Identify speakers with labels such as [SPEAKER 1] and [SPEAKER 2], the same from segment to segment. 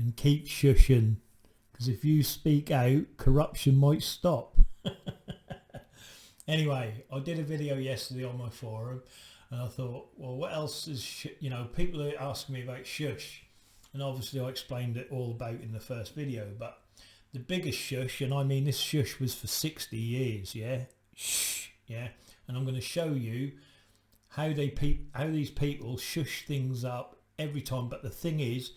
[SPEAKER 1] and keep shushing, because if you speak out, corruption might stop. Anyway, I did a video yesterday on my forum, and I thought, well, what else is, people are asking me about shush, and obviously I explained it all about in the first video, but the biggest shush, and I mean this shush was for 60 years, yeah, shh, yeah, and I'm going to show you how these people shush things up every time. But the thing is,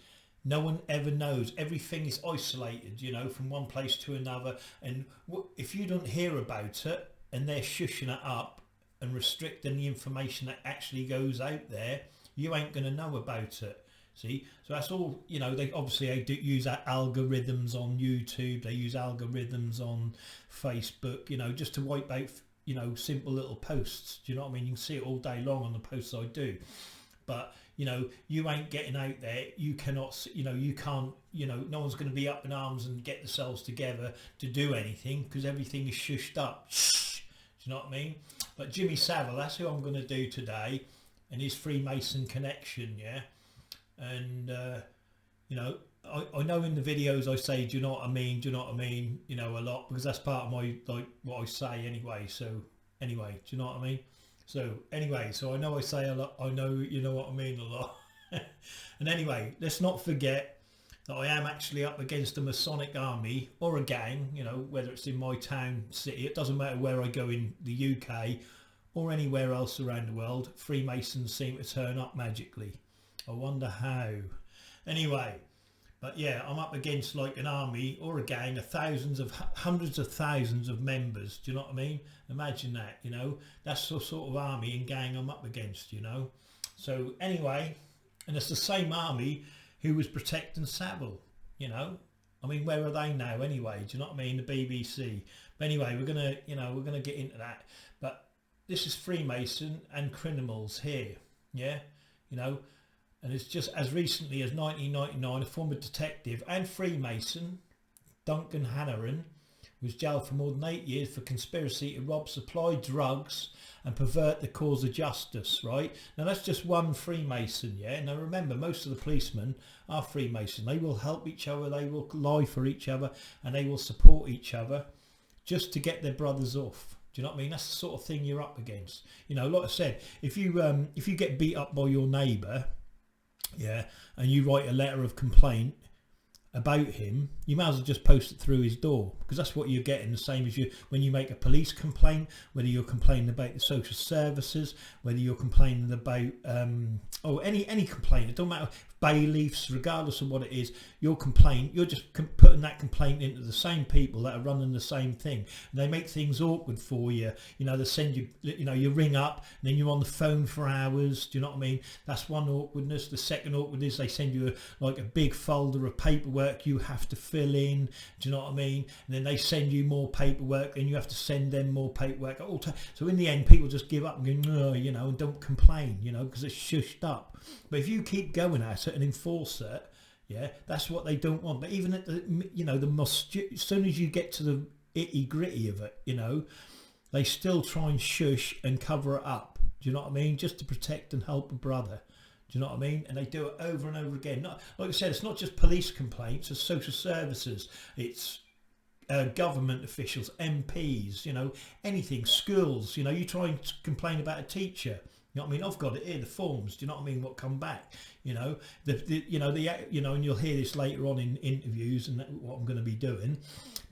[SPEAKER 1] no one ever knows. Everything is isolated, from one place to another, and if you don't hear about it and they're shushing it up and restricting the information that actually goes out there, you ain't going to know about it. See, so that's all. They do use algorithms on YouTube, they use algorithms on Facebook, just to wipe out simple little posts. Do you know what I mean? You can see it all day long on the posts I do, but you ain't getting out there. You cannot, you can't, no one's going to be up in arms and get themselves together to do anything, because everything is shushed up. Shh, do you know what I mean? But Jimmy Savile, that's who I'm going to do today, and his Freemason connection, yeah. And I know in the videos I say, do you know what I mean, do you know what I mean, a lot, because that's part of my, what I say anyway. So anyway, do you know what I mean? So anyway, so I know I say a lot, I know you know what I mean a lot. And anyway, let's not forget that I am actually up against a Masonic army or a gang, whether it's in my town, city, it doesn't matter where I go in the UK or anywhere else around the world, Freemasons seem to turn up magically. I wonder how. Anyway, but yeah, I'm up against like an army or a gang of hundreds of thousands of members. Do you know what I mean? Imagine that, that's the sort of army and gang I'm up against, So anyway, and it's the same army who was protecting Savile, I mean, where are they now anyway? Do you know what I mean? The BBC. But anyway, we're gonna get into that. But this is Freemason and criminals here, yeah, and it's just as recently as 1999, a former detective and Freemason, Duncan Hannahan, was jailed for more than 8 years for conspiracy to rob, supply drugs and pervert the cause of justice, right? Now that's just one Freemason, yeah? Now remember, most of the policemen are Freemason. They will help each other, they will lie for each other, and they will support each other just to get their brothers off. Do you know what I mean? That's the sort of thing you're up against. Like I said, if you get beat up by your neighbour, yeah, and you write a letter of complaint about him, you might as well just post it through his door, because that's what you're getting. The same as when you make a police complaint, whether you're complaining about the social services, whether you're complaining about any complaint, it don't matter, bailiffs, regardless of what it is, your complaint, you're just putting that complaint into the same people that are running the same thing, and they make things awkward for you. They send you, you ring up and then you're on the phone for hours. Do you know what I mean? That's one awkwardness. The second awkwardness, they send you a big folder of paperwork you have to fill in. Do you know what I mean? And then they send you more paperwork and you have to send them more paperwork at all time. So in the end, people just give up and go, no, and don't complain, because it's shushed up. But if you keep going at it and enforce it, yeah, that's what they don't want. But even at as soon as you get to the itty gritty of it, they still try and shush and cover it up. Do you know what I mean? Just to protect and help a brother. Do you know what I mean? And they do it over and over again. Like I said, it's not just police complaints, it's social services, it's government officials, MPs, anything, schools. You try and complain about a teacher. You know what I mean? I've got it here, the forms. Do you know what I mean? What come back? And you'll hear this later on in interviews and what I'm going to be doing.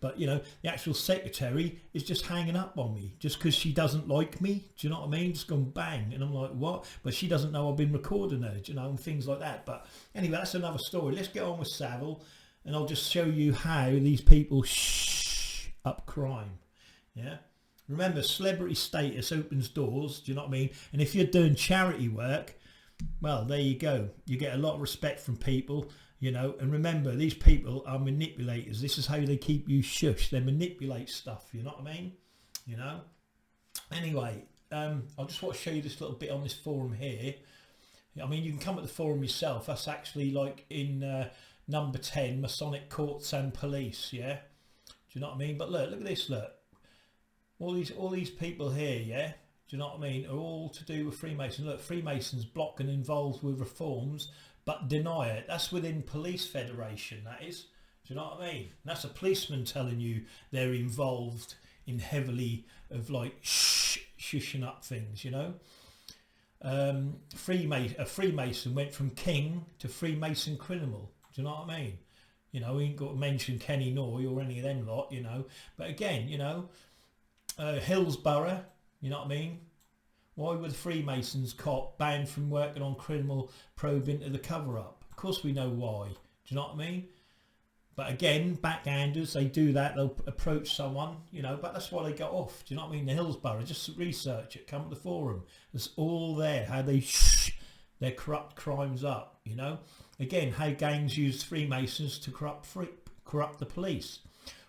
[SPEAKER 1] But the actual secretary is just hanging up on me just because she doesn't like me. Do you know what I mean? Just gone bang, and I'm like, what? But she doesn't know I've been recording her. And things like that. But anyway, that's another story. Let's get on with Savile, and I'll just show you how these people shh up crime. Yeah. Remember, celebrity status opens doors, do you know what I mean? And if you're doing charity work, well, there you go. You get a lot of respect from people, and remember, these people are manipulators. This is how they keep you shush. They manipulate stuff, you know what I mean? Anyway, I just want to show you this little bit on this forum here. I mean, you can come at the forum yourself. That's actually like in number 10, Masonic Courts and Police, yeah? Do you know what I mean? But look at this, look. All these people here, yeah? do you know what I mean, are all to do with Freemasons. Look, Freemasons block and involved with reforms, but deny it. That's within Police Federation, that is. Do you know what I mean? And that's a policeman telling you they're involved in heavily of like shushing up things, you know. A Freemason went from king to Freemason criminal. Do you know what I mean? You know, we ain't got to mention Kenny Noy or any of them lot, you know. But again, you know, Hillsborough, you know what I mean? Why were the Freemasons caught banned from working on criminal probe into the cover-up? Of course we know why. Do you know what I mean? But again, backhanders, they do that. They'll approach someone, you know, but that's why they got off. Do you know what I mean? The Hillsborough, just research it, come to the forum. It's all there, how they their corrupt crimes up, you know. Again, how gangs use Freemasons to corrupt the police.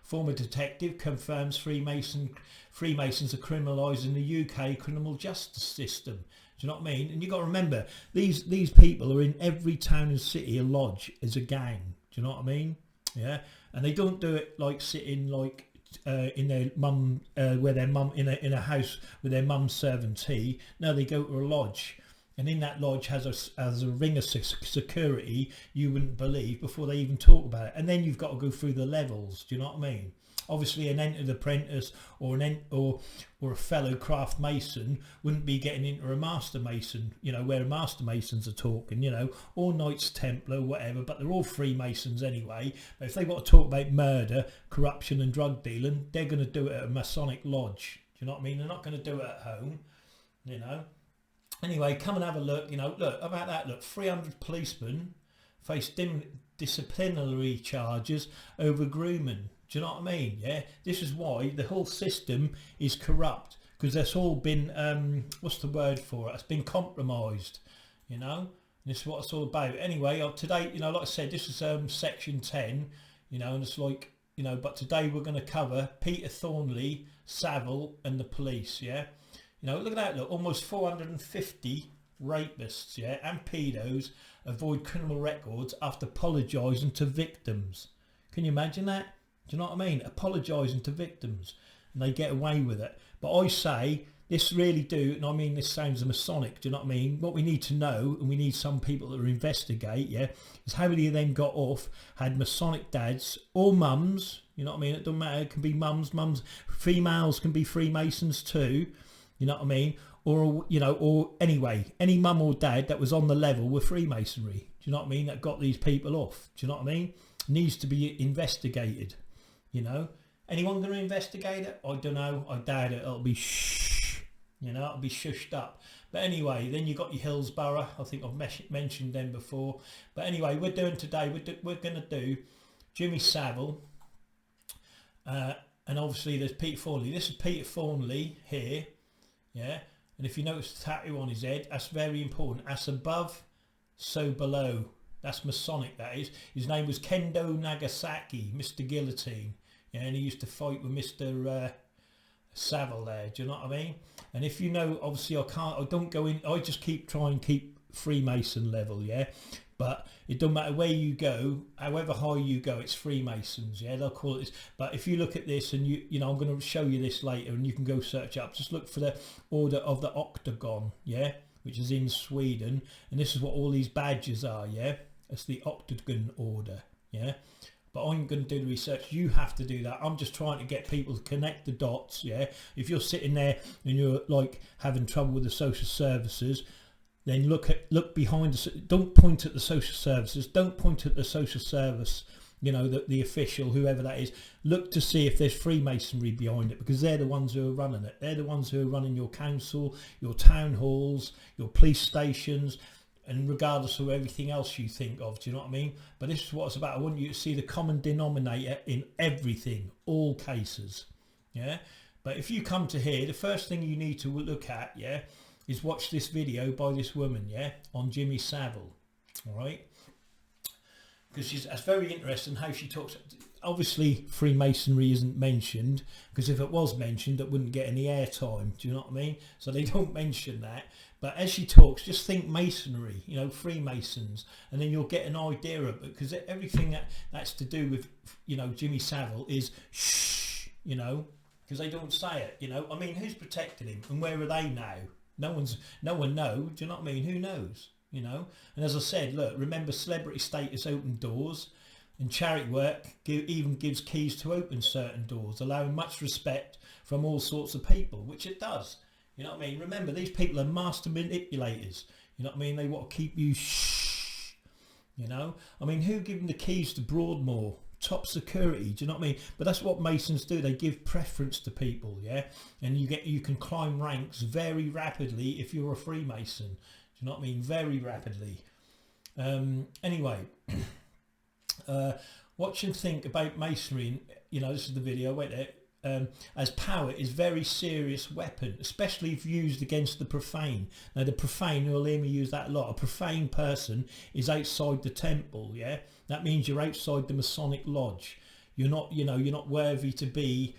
[SPEAKER 1] Former detective confirms Freemasons are criminalised in the UK criminal justice system. Do you know what I mean? And you've got to remember, these people are in every town and city, a lodge as a gang. Do you know what I mean? Yeah, and they don't do it like sitting like in their mum, where their mum in a house with their mum serving tea. No, they go to a lodge, and in that lodge has a ring of security you wouldn't believe before they even talk about it. And then you've got to go through the levels. Do you know what I mean? Obviously, an entered apprentice or a fellow craft mason wouldn't be getting into a master mason, you know, where master masons are talking, you know, or Knights Templar, whatever, but they're all Freemasons anyway. But if they've got to talk about murder, corruption and drug dealing, they're going to do it at a Masonic lodge. Do you know what I mean? They're not going to do it at home, you know. Anyway, come and have a look, you know, look, about that, look, 300 policemen face disciplinary charges over grooming. Do you know what I mean? Yeah, this is why the whole system is corrupt, because that's all been what's the word for it? It's been compromised, you know. And this is what it's all about. Anyway, today, you know, like I said, this is section 10, you know, and it's like, you know, but today we're going to cover Peter Thornley, Savile, and the police. Yeah, you know, look at that. Look, almost 450 rapists, yeah, and pedos avoid criminal records after apologising to victims. Can you imagine that? Do you know what I mean? Apologising to victims, and they get away with it. But I say this really do, and I mean this sounds Masonic. Do you know what I mean? What we need to know, and we need some people that investigate, yeah, is how many of them got off, had Masonic dads or mums. You know what I mean? It doesn't matter. It can be mums. Females can be Freemasons too. You know what I mean? Or, you know, or anyway, any mum or dad that was on the level with Freemasonry. Do you know what I mean? That got these people off. Do you know what I mean? Needs to be investigated. You know, anyone going to investigate it? I don't know. I doubt it. It'll be you know, it'll be shushed up. But anyway, then you got your Hillsborough. I think I've mentioned them before. But anyway, we're doing today. We're going to do Jimmy Savile, and obviously there's Peter Thornley. This is Peter Thornley here, yeah. And if you notice the tattoo on his head, that's very important. That's above, so below. That's Masonic, that is. His name was Kendo Nagasaki, Mr. Guillotine. Yeah, and he used to fight with Mr. Savile there. Do you know what I mean? And if you know, obviously I don't go in. I just try and keep Freemason level, yeah. But it doesn't matter where you go, however high you go, it's Freemasons, yeah. They'll call it this. But if you look at this, and you know, I'm going to show you this later, and you can go search up. Just look for the Order of the Octagon, yeah, which is in Sweden, and this is what all these badges are, yeah. It's the Octagon Order, yeah. But I'm going to do the research. You have to do that. I'm just trying to get people to connect the dots, yeah. If you're sitting there and you're like having trouble with the social services, then look behind. Don't point at the social services. Don't point at the social service. You know, the official, whoever that is. Look to see if there's Freemasonry behind it, because they're the ones who are running it. They're the ones who are running your council, your town halls, your police stations, and regardless of everything else you think of. Do you know what I mean? But this is what it's about. I want you to see the common denominator in everything, all cases, yeah. But if you come to here, the first thing you need to look at, yeah, is watch this video by this woman, yeah, on Jimmy Savile, all right, because that's very interesting how she talks. Obviously Freemasonry isn't mentioned, because if it was mentioned it wouldn't get any airtime. Do you know what I mean? So they don't mention that. But as she talks, just think Masonry, you know, Freemasons, and then you'll get an idea of it, because everything that's to do with, you know, Jimmy Savile is shh, you know, because they don't say it, you know. I mean, who's protecting him, and where are they now? No one knows. Do you know what I mean? Who knows, you know? And as I said, look, remember, celebrity status open doors, and charity work even gives keys to open certain doors, allowing much respect from all sorts of people, which it does. You know what I mean? Remember, these people are master manipulators. You know what I mean? They want to keep you shh. You know? I mean, who gave them the keys to Broadmoor? Top security, do you know what I mean? But that's what Masons do. They give preference to people, yeah? And you can climb ranks very rapidly if you're a Freemason. Do you know what I mean? Very rapidly. Anyway, watch and think about Masonry. You know, this is the video, wait there. As power is very serious weapon, especially if used against the profane. Now the profane, you'll hear me use that a lot. A profane person is outside the temple, yeah? That means you're outside the Masonic lodge. You're not, you know, you're not worthy to be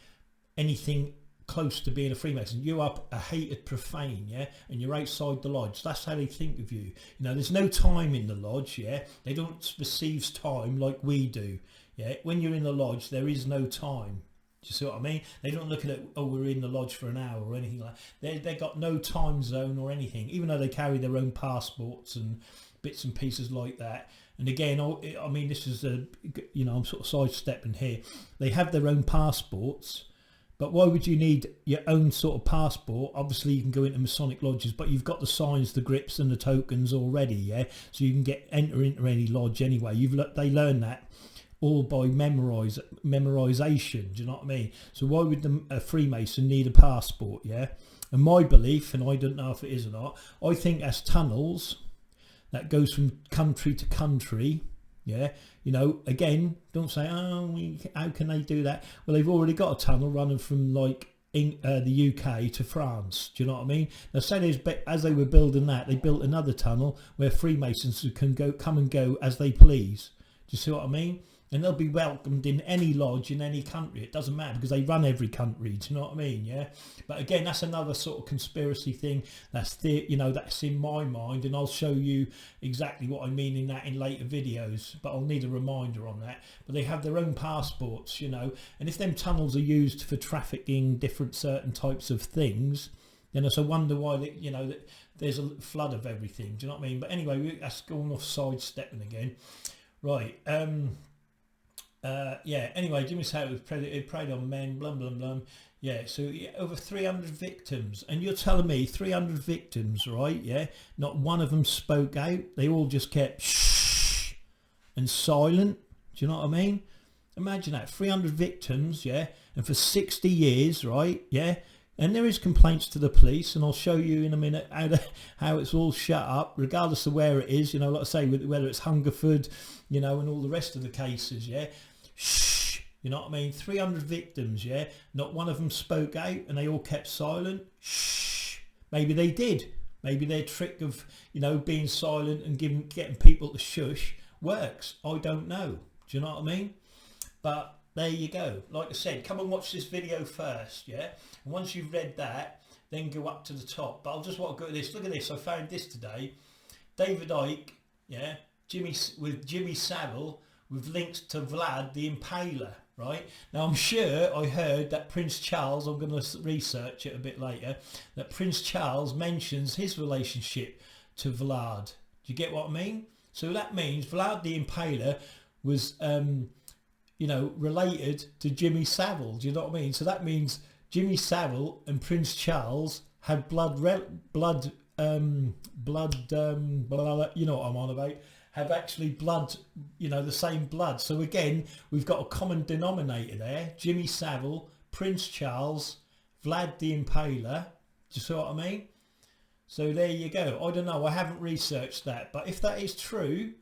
[SPEAKER 1] anything close to being a Freemason. You are a hated profane, yeah? And you're outside the lodge. That's how they think of you. You know, there's no time in the lodge, yeah? They don't perceive time like we do, yeah? When you're in the lodge, there is no time. Do you see what I mean? They don't look at it, oh, we're in the lodge for an hour or anything like that. They got no time zone or anything, even though they carry their own passports and bits and pieces like that. And again, I mean, this is a, you know, I'm sort of sidestepping here. They have their own passports, but why would you need your own sort of passport? Obviously, you can go into Masonic lodges, but you've got the signs, the grips and the tokens already, yeah? So you can enter into any lodge anyway. They learn that all by memorization, do you know what I mean? So why would a Freemason need a passport, yeah? And my belief, and I don't know if it is or not, I think that's tunnels that goes from country to country, yeah? You know, again, don't say, oh, how can they do that? Well, they've already got a tunnel running from like the UK to France, do you know what I mean? Now say as they were building that, they built another tunnel where Freemasons can come and go as they please. Do you see what I mean? And they'll be welcomed in any lodge in any country. It doesn't matter because they run every country. Do you know what I mean? Yeah. But again, that's another sort of conspiracy thing. That's you know, that's in my mind, and I'll show you exactly what I mean in that in later videos. But I'll need a reminder on that. But they have their own passports, you know. And if them tunnels are used for trafficking different certain types of things, then it's a wonder why you know that there's a flood of everything. Do you know what I mean? But anyway, that's going off sidestepping again. Right. Yeah, anyway, Jimmy Savile preyed on men, blah, blah, blah. Yeah, so yeah, over 300 victims. And you're telling me 300 victims, right? Yeah, not one of them spoke out. They all just kept shh and silent. Do you know what I mean? Imagine that, 300 victims, yeah, and for 60 years, right? Yeah, and there is complaints to the police, and I'll show you in a minute how it's all shut up, regardless of where it is, you know, like I say, whether it's Hungerford, you know, and all the rest of the cases, yeah. Shh, you know what I mean? 300 victims, yeah? Not one of them spoke out and they all kept silent. Shh. Maybe they did. Maybe their trick of, you know, being silent and getting people to shush works. I don't know. Do you know what I mean? But there you go. Like I said, come and watch this video first, yeah? And once you've read that, then go up to the top. But I'll just want to go to this. Look at this. I found this today. David Icke, yeah? Jimmy Savile, with links to Vlad the Impaler, right? Now I'm sure I heard that Prince Charles, I'm going to research it a bit later, that Prince Charles mentions his relationship to Vlad. Do you get what I mean? So that means Vlad the Impaler was, you know, related to Jimmy Savile. Do you know what I mean? So that means Jimmy Savile and Prince Charles had blood, you know what I'm on about, have actually blood, you know, the same blood. So again, we've got a common denominator there. Jimmy Savile, Prince Charles, Vlad the Impaler. Do you see what I mean? So there you go. I don't know. I haven't researched that. But if that is true,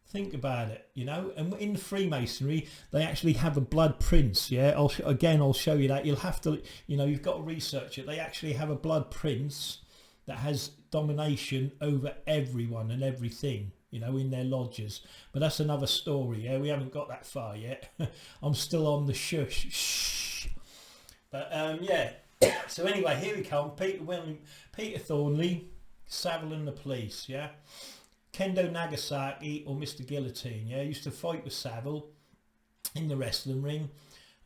[SPEAKER 1] think about it, you know. And in Freemasonry, they actually have a blood prince, yeah. I'll show you that. You'll have to, you know, you've got to research it. They actually have a blood prince that has domination over everyone and everything, you know, in their lodges. But that's another story, yeah. We haven't got that far yet. I'm still on the shush. Shh. But yeah. So anyway, here we come. Peter Thornley, Savile and the police, yeah. Kendo Nagasaki, or Mr. Guillotine, yeah, used to fight with Savile in the wrestling ring.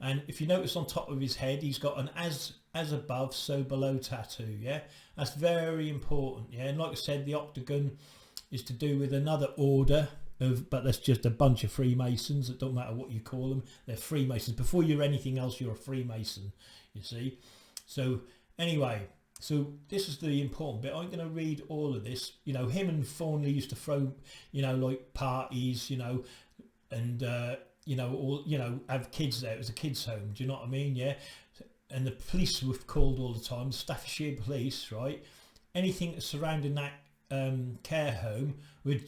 [SPEAKER 1] And if you notice on top of his head, he's got an as above, so below tattoo. Yeah, that's very important. Yeah, and like I said, the octagon is to do with another order of, but that's just a bunch of Freemasons. It don't matter what you call them, they're Freemasons. Before you're anything else, you're a Freemason, you see. So anyway, so this is the important bit. I'm going to read all of this. You know, him and Thornley used to throw, you know, like parties, you know, and you know, all, you know, have kids there. It was a kids' home, do you know what I mean? Yeah. And the police were called all the time, Staffordshire police, right? Anything surrounding that care home would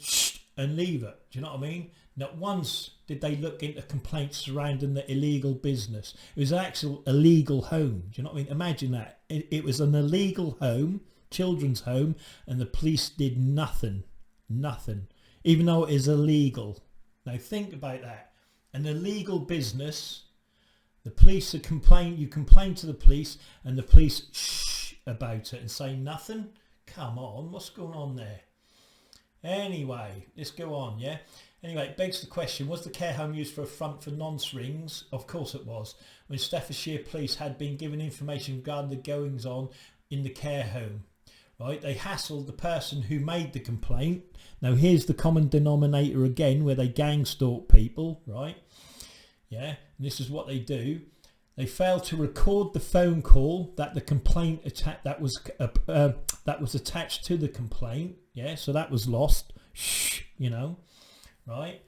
[SPEAKER 1] and leave it, do you know what I mean? Not once did they look into complaints surrounding the illegal business. It was an actual illegal home, do you know what I mean? Imagine that. It was an illegal home, children's home, and the police did nothing, even though it is illegal. Now think about that. An illegal business, the police are you complain to the police, and the police shh about it and say nothing. Come on, what's going on there? Anyway, let's go on, yeah? Anyway, it begs the question, was the care home used for a front for nonce rings? Of course it was. When Staffordshire police had been given information regarding the goings on in the care home, right? They hassled the person who made the complaint. Now here's the common denominator again, where they gang stalk people, right? Yeah, and this is what they do. They failed to record the phone call that the complaint that was attached to the complaint. Yeah, so that was lost. Shh, you know, right?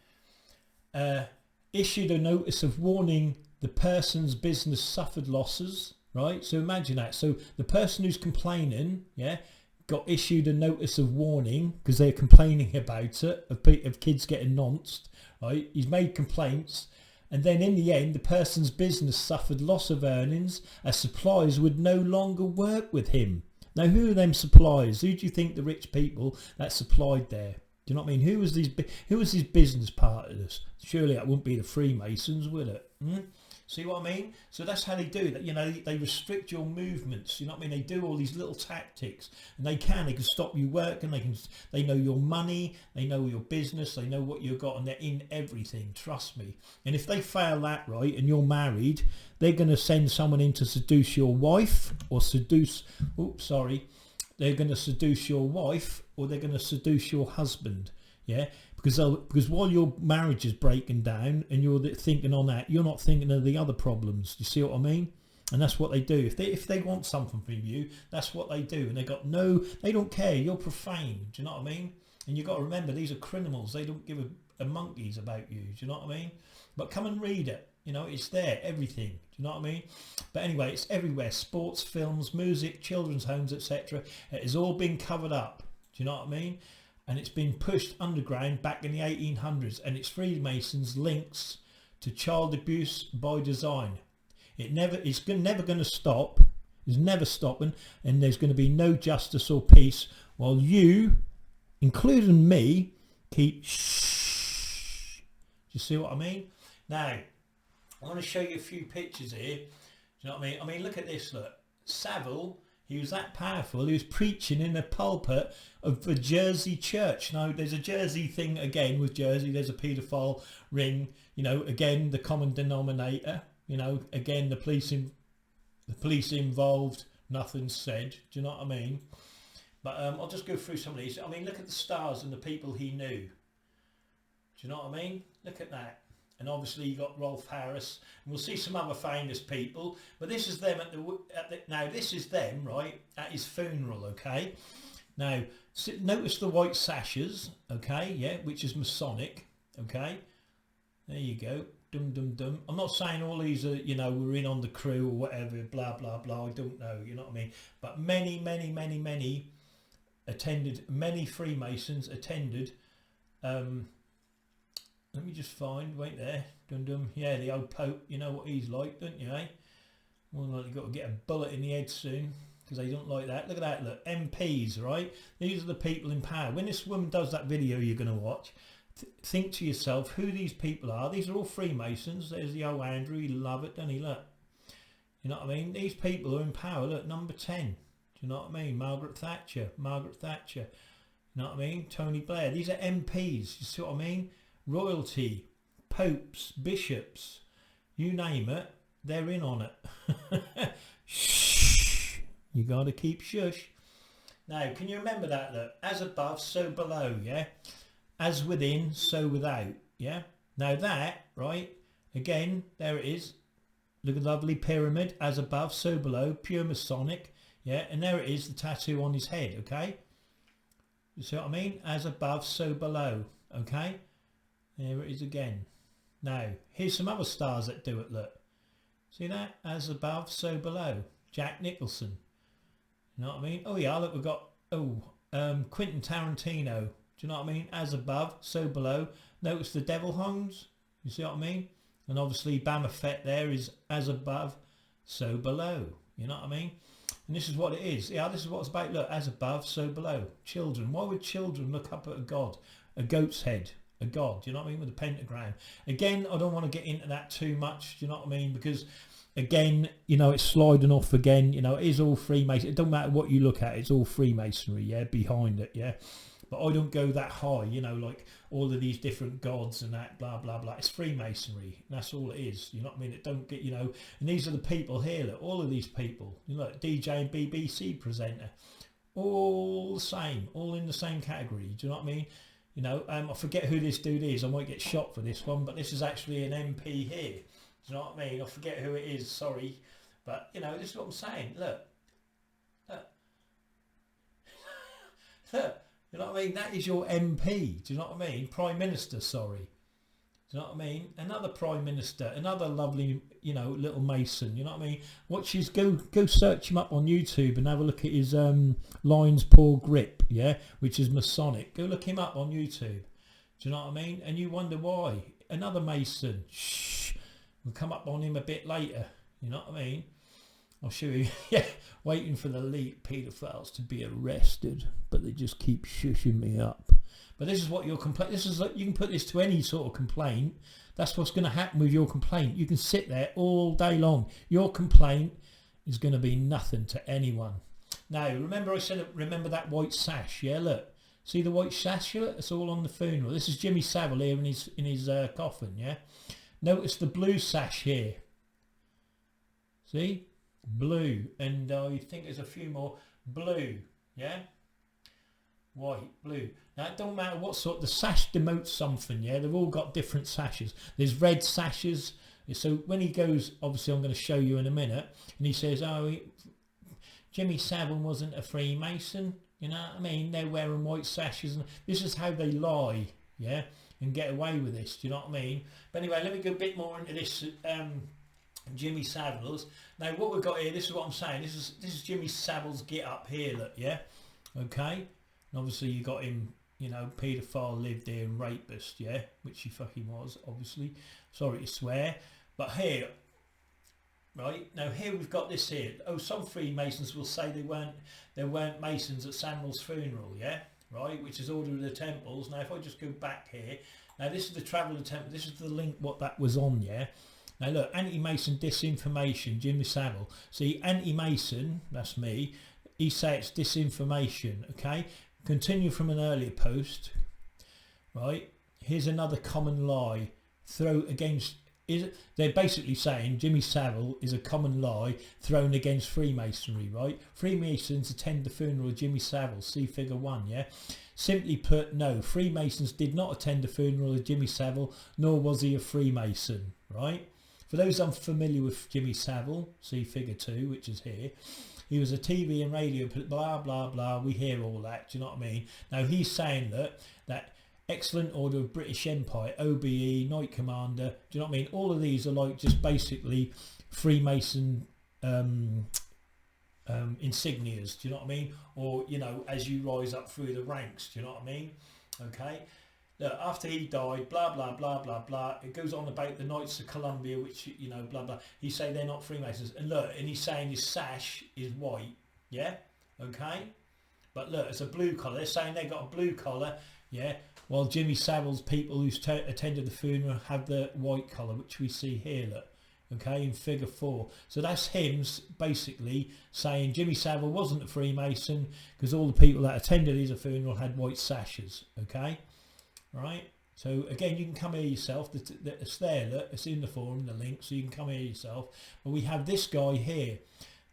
[SPEAKER 1] Issued a notice of warning. The person's business suffered losses. Right. So imagine that. So the person who's complaining, yeah, got issued a notice of warning because they're complaining about it of kids getting nonced. Right. He's made complaints. And then in the end, the person's business suffered loss of earnings as suppliers would no longer work with him. Now, who are them suppliers? Who do you think the rich people that supplied there? Do you know what I mean? Who was his business partners? Surely that wouldn't be the Freemasons, would it? See what I mean? So that's how they do that. You know, they restrict your movements. You know what I mean? They do all these little tactics, and they can stop you working. They know your money, they know your business, they know what you've got, and they're in everything. Trust me. And if they fail that, right, and you're married, they're going to send someone in to seduce your wife or seduce. Oops, sorry. They're going to seduce your wife or they're going to seduce your husband. Yeah. Because while your marriage is breaking down and you're thinking on that, you're not thinking of the other problems. You see what I mean? And that's what they do. If they want something from you, that's what they do. And they don't care. You're profane. Do you know what I mean? And you've got to remember, these are criminals. They don't give a monkey's about you. Do you know what I mean? But come and read it. You know, it's there, everything. Do you know what I mean? But anyway, it's everywhere. Sports, films, music, children's homes, etc. It has all been covered up. Do you know what I mean? And it's been pushed underground back in the 1800s, and it's Freemasons' links to child abuse by design. It's never going to stop. It's never stopping, and there's going to be no justice or peace while you, including me, keep shh. Do you see what I mean? Now, I want to show you a few pictures here. Do you know what I mean? I mean, look at this. Look, Savile. He was that powerful. He was preaching in the pulpit of the Jersey church. Now, there's a Jersey thing again with Jersey. There's a paedophile ring. You know, again, the common denominator. You know, again, the police involved. Nothing said. Do you know what I mean? But I'll just go through some of these. I mean, look at the stars and the people he knew. Do you know what I mean? Look at that. And obviously you got Rolf Harris, and we'll see some other famous people. But this is them now this is them, right, at his funeral, okay? Now, notice the white sashes, okay, yeah, which is Masonic, okay? There you go, dum dum dum. I'm not saying all these are, you know, we're in on the crew or whatever, blah blah blah. I don't know, you know what I mean? But many Freemasons attended. Let me just find, wait there, dum dum, yeah, the old Pope, you know what he's like, don't you, eh? Well, like you've got to get a bullet in the head soon, because they don't like that. Look at that, look, MPs, right? These are the people in power. When this woman does that video you're going to watch, think to yourself who these people are. These are all Freemasons. There's the old Andrew, he love it, doesn't he, look? You know what I mean? These people are in power, look, number 10. Do you know what I mean? Margaret Thatcher. You know what I mean? Tony Blair. These are MPs, you see what I mean? Royalty, popes, bishops, you name it, they're in on it. Shh. You got to keep shush. Now, can you remember that? Look, as above, so below, yeah? As within, so without, yeah? Now that, right, again, there it is. Look at the lovely pyramid, as above, so below, pure Masonic, yeah? And there it is, the tattoo on his head, okay? You see what I mean? As above, so below, okay? There it is again. Now, here's some other stars that do it, look. See that? As above, so below. Jack Nicholson. You know what I mean? Oh yeah, look, we've got, Quentin Tarantino. Do you know what I mean? As above, so below. Notice the devil horns. You see what I mean? And obviously Bama Fett there is as above, so below. You know what I mean? And this is what it is. Yeah, this is what it's about. Look, as above, so below. Children. Why would children look up at a god? A goat's head. A god. Do you know what I mean? With a pentagram. Again, I don't want to get into that too much. Do you know what I mean? Because again, you know, it's sliding off again. You know, it is all Freemason. It don't matter what you look at. It's all Freemasonry, yeah, behind it, yeah. But I don't go that high, you know, like all of these different gods and that, blah, blah, blah. It's Freemasonry. That's all it is. You know what I mean? It don't get, you know, and these are the people here, look, all of these people. You know, DJ and BBC presenter. All the same, all in the same category. Do you know what I mean? You know, I forget who this dude is. I might get shot for this one, but this is actually an MP here. Do you know what I mean? I forget who it is, sorry. But, you know, this is what I'm saying. Look. Look. Look. You know what I mean? That is your MP. Do you know what I mean? Prime Minister, sorry. Do you know what I mean? Another Prime Minister. Another lovely, you know, little Mason. You know what I mean? Watch his, go search him up on YouTube and have a look at his Lion's Paw Grip, yeah? Which is Masonic. Go look him up on YouTube. Do you know what I mean? And you wonder why. Another Mason. Shh. We'll come up on him a bit later. You know what I mean? I'll show you. Yeah, waiting for the elite paedophiles to be arrested, but they just keep shushing me up. But this is what your complaint. This is like, you can put this to any sort of complaint. That's what's going to happen with your complaint. You can sit there all day long. Your complaint is going to be nothing to anyone. Now, remember I said, remember that white sash? Yeah, look. See the white sash? Look, it's all on the funeral. This is Jimmy Savile here in his coffin. Yeah. Notice the blue sash here. See? Blue, and I think there's a few more. Blue, yeah, white, blue. Now it don't matter what sort. The sash denotes something, yeah. They've all got different sashes. There's red sashes. So when he goes, obviously I'm going to show you in a minute, and he says, oh, Jimmy Savile wasn't a Freemason. You know what I mean? They're wearing white sashes, and this is how they lie, yeah, and get away with this. Do you know what I mean? But anyway, let me go a bit more into this. Jimmy Savile's. Now what we've got here, this is what I'm saying, this is Jimmy Savile's get up here, look, yeah, okay, and obviously you got him, you know, paedophile, lived here and rapist, yeah, which he fucking was, obviously, sorry to swear. But here, right, now here we've got this here. Oh, some Freemasons will say they weren't Masons at Samuel's funeral, yeah, right, which is Order of the Temples. Now if I just go back here, now this is the Traveller Temple, this is the link what that was on, yeah. Now look, anti-Mason disinformation, Jimmy Savile. See, anti-Mason, that's me, he say it's disinformation, okay? Continue from an earlier post, right? Here's another common lie thrown against, they're basically saying Jimmy Savile is a common lie thrown against Freemasonry, right? Freemasons attend the funeral of Jimmy Savile, see figure 1, yeah? Simply put, no, Freemasons did not attend the funeral of Jimmy Savile, nor was he a Freemason, right? For those unfamiliar with Jimmy Savile, see figure 2, which is here, he was a TV and radio, blah, blah, blah, we hear all that, do you know what I mean? Now he's saying that Excellent Order of British Empire, OBE, Knight Commander, do you know what I mean? All of these are like just basically Freemason insignias, do you know what I mean? Or, you know, as you rise up through the ranks, do you know what I mean? Okay. Look, after he died, blah, blah, blah, blah, blah. It goes on about the Knights of Columbia, which, you know, blah, blah. He say they're not Freemasons. And look, and he's saying his sash is white, yeah? Okay? But look, it's a blue collar. They're saying they got a blue collar, yeah? While Jimmy Savile's people who attended the funeral have the white collar, which we see here, look. Okay, in figure 4. So that's him basically saying Jimmy Savile wasn't a Freemason because all the people that attended his funeral had white sashes, okay? Right, So again, you can come here yourself. It's there, look, it's in the forum, the link, so you can come here yourself. But we have this guy here.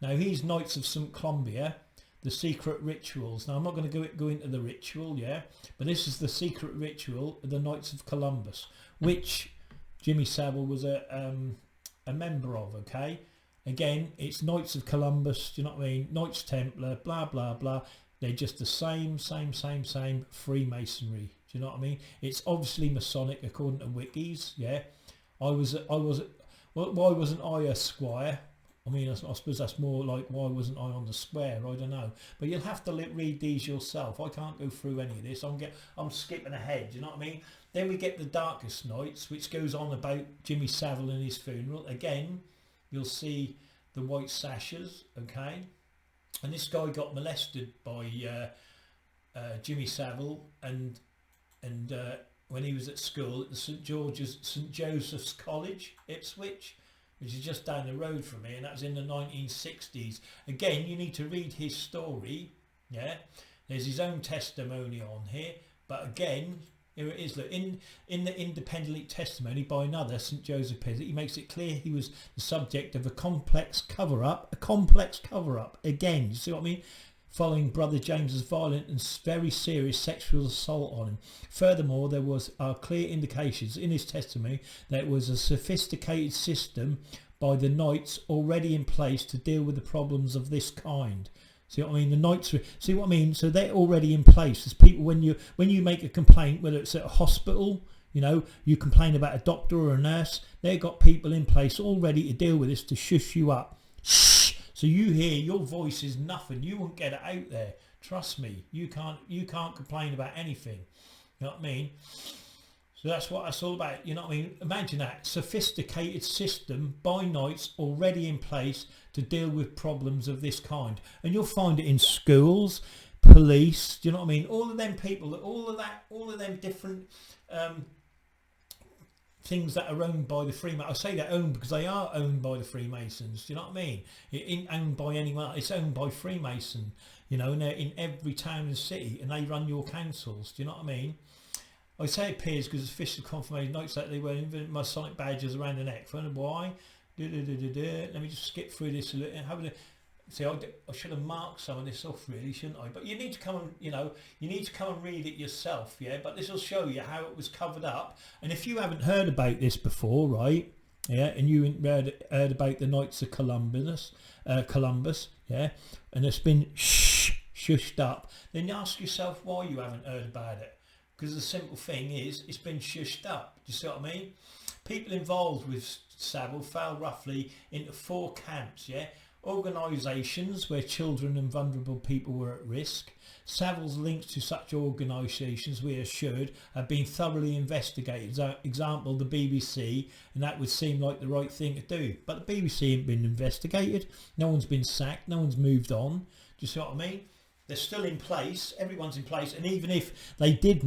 [SPEAKER 1] Now he's Knights of St. Columbia, the secret rituals. Now I'm not going to go into the ritual, yeah, but this is the secret ritual of the Knights of Columbus, which Jimmy Savile was a member of, okay? Again, it's Knights of Columbus, do you know what I mean? Knights Templar, blah, blah, blah. They're just the same Freemasonry. Do you know what I mean? It's obviously Masonic according to wikis, yeah. Why wasn't I a squire? I mean, I suppose that's more like, why wasn't I on the square? I don't know. But you'll have to read these yourself. I can't go through any of this. I'm skipping ahead, do you know what I mean? Then we get the Darkest Nights, which goes on about Jimmy Savile and his funeral. Again, you'll see the white sashes, okay? And this guy got molested by Jimmy Savile and when he was at school at the St Joseph's College, Ipswich, which is just down the road from me, and that was in the 1960s. Again, you need to read his story, yeah? There's his own testimony on here, but again, here it is. Look, in the independent testimony by another, St Joseph Peasant, he makes it clear he was the subject of a complex cover-up. Again, you see what I mean? Following Brother James's violent and very serious sexual assault on him. Furthermore, there are clear indications in his testimony that it was a sophisticated system by the Knights already in place to deal with the problems of this kind. See what I mean? The Knights, see what I mean? So they're already in place. There's people, when you make a complaint, whether it's at a hospital, you know, you complain about a doctor or a nurse, they've got people in place already to deal with this, to shush you up. Shh! So you hear your voice is nothing. You won't get it out there. Trust me. You can't complain about anything. You know what I mean? So that's what that's all about. You know what I mean? Imagine that. Sophisticated system by Knights already in place to deal with problems of this kind. And you'll find it in schools, police, do you know what I mean? All of them people, all of them different things that are owned by the Freemasons. I say they're owned because they are owned by the Freemasons. Do you know what I mean? It ain't owned by anyone. It's owned by Freemason. You know, and they're in every town and city, and they run your councils. Do you know what I mean? I say it appears because it's official confirmation notes that they were Masonic badges around the neck. Why? Let me just skip through this a little. See, I should have marked some of this off, really, shouldn't I? But you need to come and, you need to come and read it yourself, yeah? But this will show you how it was covered up. And if you haven't heard about this before, right, yeah, and you heard about the Knights of Columbus, yeah, and it's been shushed up, then you ask yourself why you haven't heard about it. Because the simple thing is, it's been shushed up. Do you see what I mean? People involved with Savile fell roughly into 4 camps, yeah? Organisations where children and vulnerable people were at risk. Savile's links to such organisations, we are assured, have been thoroughly investigated. Example, the BBC, and that would seem like the right thing to do. But the BBC ain't been investigated. No one's been sacked. No one's moved on. Do you see what I mean? They're still in place, everyone's in place, and even if they did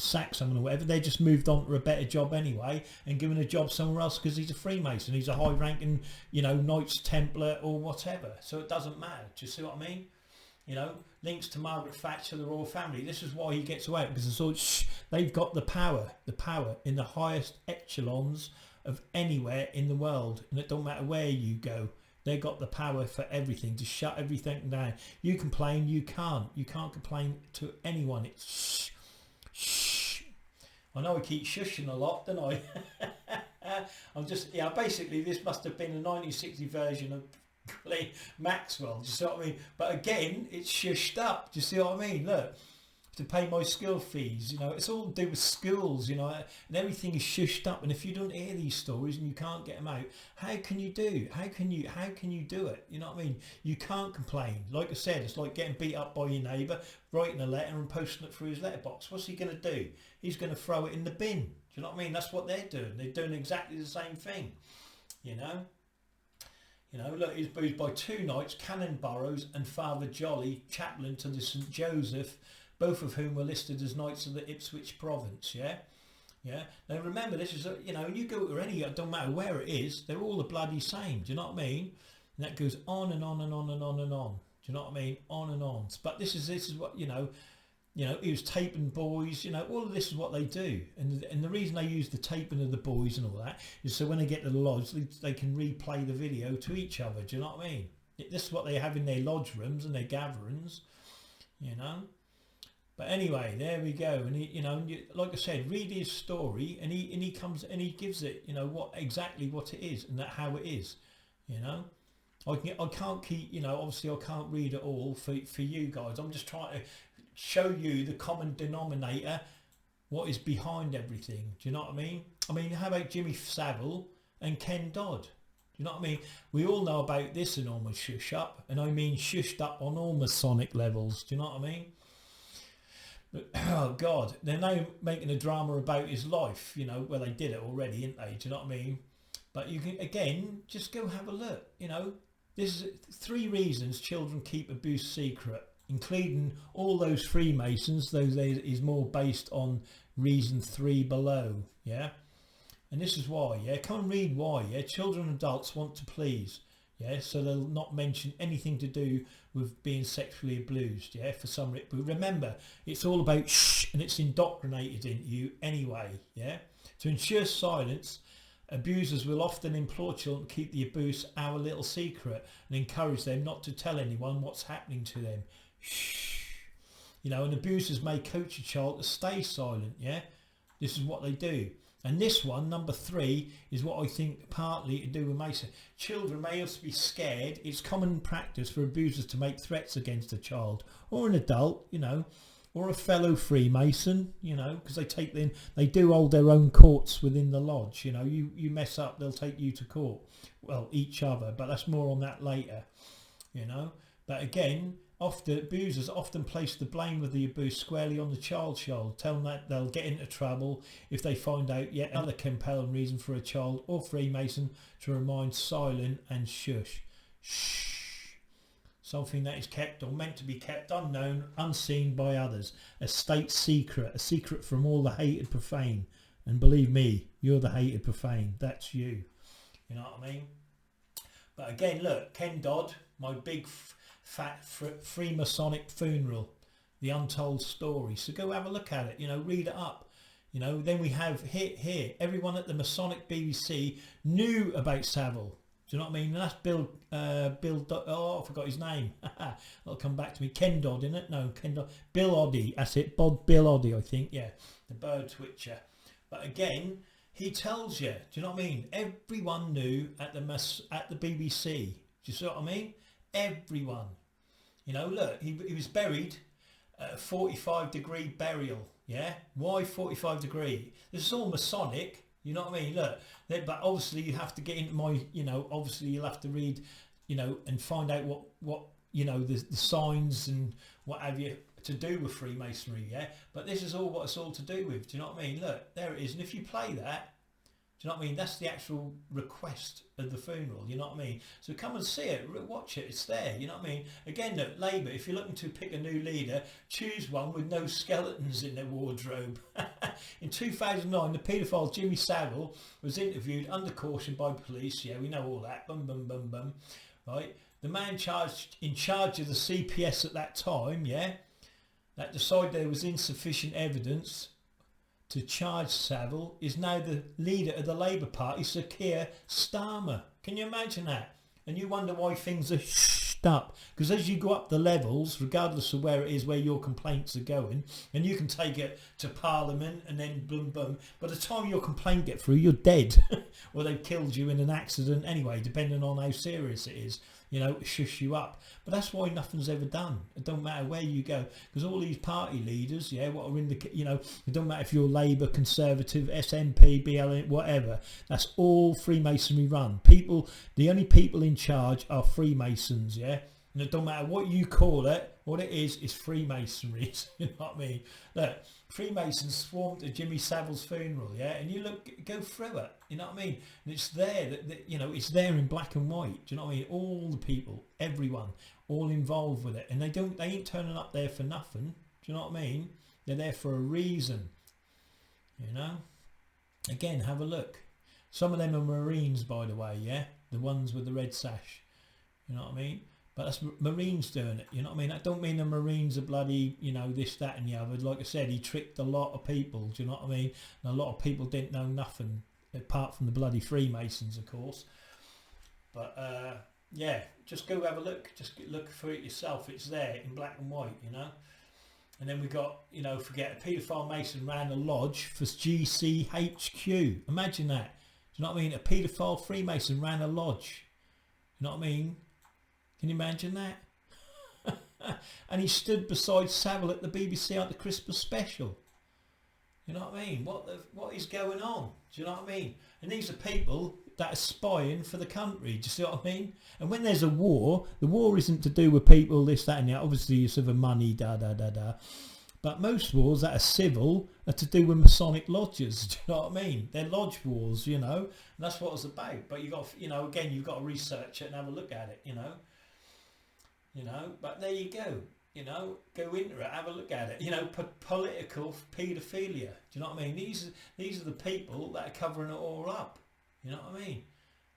[SPEAKER 1] sack someone or whatever, they just moved on to a better job anyway and given a job somewhere else because he's a Freemason, he's a high-ranking, Knights Templar or whatever, so it doesn't matter. Do you see what I mean? Links to Margaret Thatcher, the royal family. This is why he gets away, because it's all, they've got the power in the highest echelons of anywhere in the world, and it don't matter where you go. They got the power for everything, to shut everything down. You complain, you can't. You can't complain to anyone. It's shh. I know I keep shushing a lot, don't I? I'm just, basically this must have been a 1960 version of Maxwell. Do you see what I mean? But again, it's shushed up. Do you see what I mean? Look, to pay my school fees, it's all to do with schools, and everything is shushed up. And if you don't hear these stories and you can't get them out, how can you do it? You know what I mean? You can't complain. Like I said, it's like getting beat up by your neighbour, writing a letter and posting it through his letterbox. What's he going to do? He's going to throw it in the bin. Do you know what I mean? That's what they're doing. They're doing exactly the same thing, look, he's booed by 2 knights, Canon Burrows and Father Jolly, chaplain to the St Joseph, both of whom were listed as Knights of the Ipswich province, yeah? Now remember, this is, you go to any, it don't matter where it is, they're all the bloody same, do you know what I mean? And that goes on and on and on and on and on, do you know what I mean? On and on. But this is what, You know, he was taping boys, you know, all of this is what they do. And the reason they use the taping of the boys and all that is so when they get to the lodge, they can replay the video to each other. Do you know what I mean? This is what they have in their lodge rooms and their gatherings, you know. But anyway, there we go. And he, you know, like I said, read his story, and he comes and he gives it, you know, what it is and how it is, you know. I can't keep, you know, obviously I can't read it all for you guys. I'm just trying to show you the common denominator, what is behind everything. Do you know what I mean? I mean, how about Jimmy Savile and Ken Dodd? Do you know what I mean? We all know about this enormous shush up, and I mean shushed up on all Masonic levels. Do you know what I mean? But, oh God, they're now making a drama about his life. You know, well, they did it already, didn't they? Do you know what I mean? But you can, again, just go have a look. You know, this is 3 reasons children keep abuse secret, including all those Freemasons. Those is more based on reason 3 below. Yeah. And this is why, yeah, come and read why, yeah. Children and adults want to please, yeah, so they'll not mention anything to do with being sexually abused, yeah, for some reason. But remember, it's all about shh, and it's indoctrinated into you anyway, yeah. To ensure silence, abusers will often implore children to keep the abuse our little secret and encourage them not to tell anyone what's happening to them. Shh. You know, and abusers may coach a child to stay silent, yeah. This is what they do. And this one, number 3, is what I think partly to do with Mason. Children may also be scared. It's common practice for abusers to make threats against a child or an adult, you know, or a fellow Freemason, you know, because they do hold their own courts within the lodge. You know, you mess up, they'll take you to court. Well, each other, but that's more on that later, you know. But again, abusers often place the blame of the abuse squarely on the child, tell them that they'll get into trouble if they find out yet another compelling reason for a child or Freemason to remain silent and shush. Shh. Something that is kept or meant to be kept unknown, unseen by others. A state secret, a secret from all the hated profane. And believe me, you're the hated profane. That's you. You know what I mean? But again, look, Ken Dodd, my big fat Freemasonic funeral, the untold story. So go have a look at it, you know, read it up, you know. Then we have here everyone at the Masonic BBC knew about Savile. Do you know what I mean? And that's Bill oh, I forgot his name. It'll come back to me. Ken Dodd, innit? No, Ken Dodd. Bill Oddie, that's it. Bill Oddie, I think. Yeah, the bird twitcher. But again, he tells you. Do you know what I mean? Everyone knew at the BBC. Do you see what I mean? Everyone. You know, look, he was buried at a 45-degree burial. Yeah, why 45 degree? This is all Masonic. You know what I mean? Look, but obviously you have to get into my, you know, obviously you'll have to read, you know, and find out what you know, the signs and what have you to do with Freemasonry, yeah? But this is all what it's all to do with. Do you know what I mean? Look, there it is. And if you play that, do you know what I mean? That's the actual request of the funeral, you know what I mean? So come and see it, watch it, it's there, you know what I mean? Again, look, Labour, if you're looking to pick a new leader, choose one with no skeletons in their wardrobe. In 2009, the paedophile Jimmy Savile was interviewed under caution by police. Yeah, we know all that. Bum, bum, bum, bum. Right? The man in charge of the CPS at that time, yeah, that decided there was insufficient evidence to charge Savile is now the leader of the Labour Party, Sir Keir Starmer. Can you imagine that? And you wonder why things are shushed up. Because as you go up the levels, regardless of where it is, where your complaints are going, and you can take it to Parliament and then boom, boom. By the time your complaint gets through, you're dead. Or they've killed you in an accident anyway, depending on how serious it is. You know, shush you up. But that's why nothing's ever done. It don't matter where you go, because all these party leaders, yeah, what are in the, you know, it don't matter if you're Labour, Conservative, SNP, BLM, whatever. That's all Freemasonry run. People, the only people in charge are Freemasons, yeah. And it don't matter what you call it. What it is Freemasonry. You know what I mean? Look, Freemasons swarmed at Jimmy Savile's funeral, yeah, and you go through it. You know what I mean? And it's there that you know, it's there in black and white. Do you know what I mean? All the people, everyone, all involved with it, and they ain't turning up there for nothing. Do you know what I mean? They're there for a reason. You know. Again, have a look. Some of them are Marines, by the way, yeah, the ones with the red sash. You know what I mean? But that's Marines doing it, you know what I mean? That don't mean the Marines are bloody, you know, this, that and the other. Like I said, he tricked a lot of people, do you know what I mean? And a lot of people didn't know nothing, apart from the bloody Freemasons, of course. But, yeah, just go have a look. Just look for it yourself. It's there in black and white, you know? And then we got, you know, forget a paedophile Mason ran a lodge for GCHQ. Imagine that. Do you know what I mean? A paedophile Freemason ran a lodge. You know what I mean? Can you imagine that? And he stood beside Savile at the BBC at the Christmas special. You know what I mean? What is going on? Do you know what I mean? And these are people that are spying for the country. Do you see what I mean? And when there's a war, the war isn't to do with people, this, that and that. Obviously it's over money, da. But most wars that are civil are to do with Masonic lodges. Do you know what I mean? They're lodge wars, you know. And that's what it's about. But you got, you know, again, you've got to research it and have a look at it, you know. You know, but there you go. You know, go into it, have a look at it. You know, political paedophilia. Do you know what I mean? These are the people that are covering it all up. You know what I mean?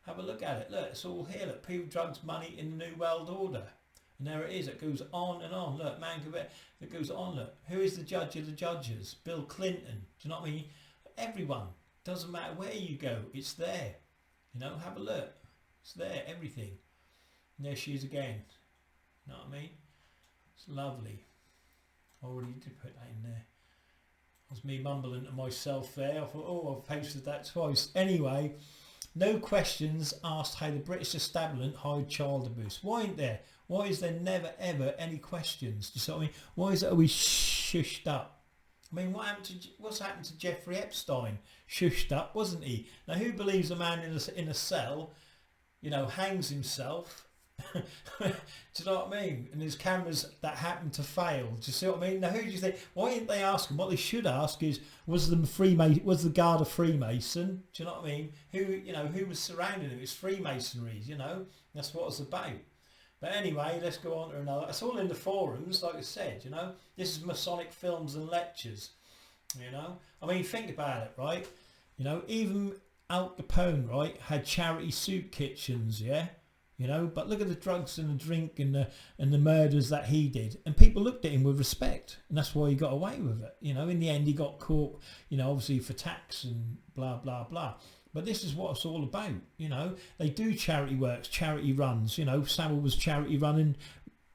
[SPEAKER 1] Have a look at it. Look, it's all here. Look, people, drugs, money in the New World Order. And there it is. It goes on and on. Look, man, it goes on. Look, who is the judge of the judges? Bill Clinton. Do you know what I mean? Everyone. Doesn't matter where you go. It's there. You know, have a look. It's there. Everything. And there she is again. You know what I mean? It's lovely. I already did put that in there. It was me mumbling to myself there. I thought, oh, I've posted that twice. Anyway, no questions asked how the British establishment hide child abuse. Why ain't there? Why is there never ever any questions? Do you see what I mean? Why is it always shushed up? I mean, what's happened to Jeffrey Epstein? Shushed up, wasn't he? Now, who believes a man in a cell, you know, hangs himself? Do you know what I mean? And there's cameras that happen to fail. Do you see what I mean? Now, who do you think? Why didn't they ask him? What they should ask is, was the guard a Freemason? Do you know what I mean? Who was surrounding him? It's Freemasonry. You know, that's what it's about. But anyway, let's go on to another. It's all in the forums, like I said. You know, this is Masonic films and lectures. You know, I mean, think about it, right? You know, even Al Capone, right, had charity soup kitchens, yeah. You know, but look at the drugs and the drink and the murders that he did, and people looked at him with respect, and that's why he got away with it. You know, in the end he got caught, you know, obviously for tax and blah blah blah. But this is what it's all about. You know, they do charity works, charity runs. You know, Savile was charity running,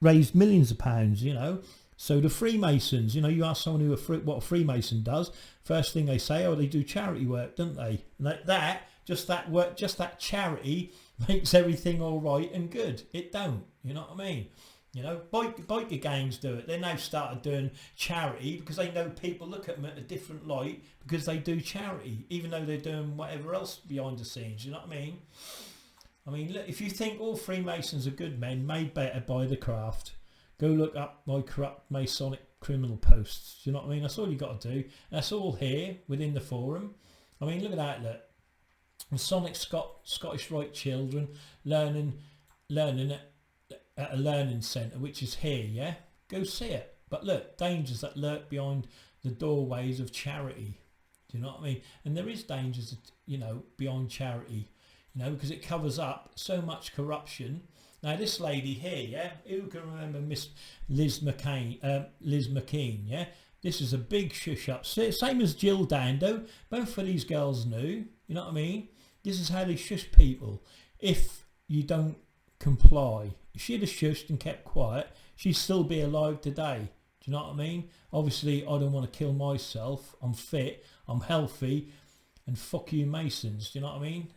[SPEAKER 1] raised millions of pounds. You know, so the Freemasons. You know, you ask someone what a Freemason does, first thing they say, oh, they do charity work, don't they? And just that charity makes everything all right and good. It don't, you know what I mean? You know, biker gangs do it. They now started doing charity because they know people look at them at a different light because they do charity, even though they're doing whatever else behind the scenes. You know what I mean? I mean, look, if you think all Freemasons are good men made better by the craft, go look up my corrupt Masonic criminal posts. You know what I mean? That's all you got to do. That's all here within the forum. I mean, look at that. Look. Masonic Scottish Rite children learning at a learning centre, which is here, yeah? Go see it. But look, dangers that lurk behind the doorways of charity. Do you know what I mean? And there is dangers, you know, behind charity, you know, because it covers up so much corruption. Now, this lady here, yeah? Who can remember Miss Liz McKean, yeah? This is a big shush up. Same as Jill Dando. Both of these girls knew. You know what I mean? This is how they shush people. If you don't comply. If she'd have shushed and kept quiet, she'd still be alive today. Do you know what I mean? Obviously, I don't want to kill myself. I'm fit. I'm healthy. And fuck you Masons. Do you know what I mean?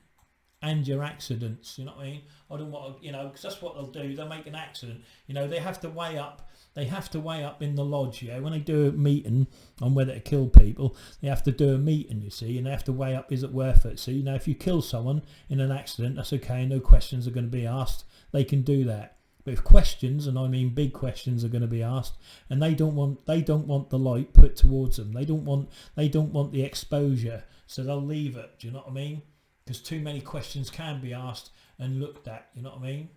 [SPEAKER 1] And your accidents. You know what I mean? I don't want to, you know, because that's what they'll do. They'll make an accident. You know, they have to weigh up. They have to weigh up in the lodge, yeah. When they do a meeting on whether to kill people, they have to do a meeting, you see, and they have to weigh up, is it worth it? See, now if you kill someone in an accident, that's okay, no questions are going to be asked. They can do that. But if questions, and I mean big questions, are going to be asked, and they don't want the light put towards them. They don't want the exposure, so they'll leave it. Do you know what I mean? Because too many questions can be asked and looked at. You know what I mean?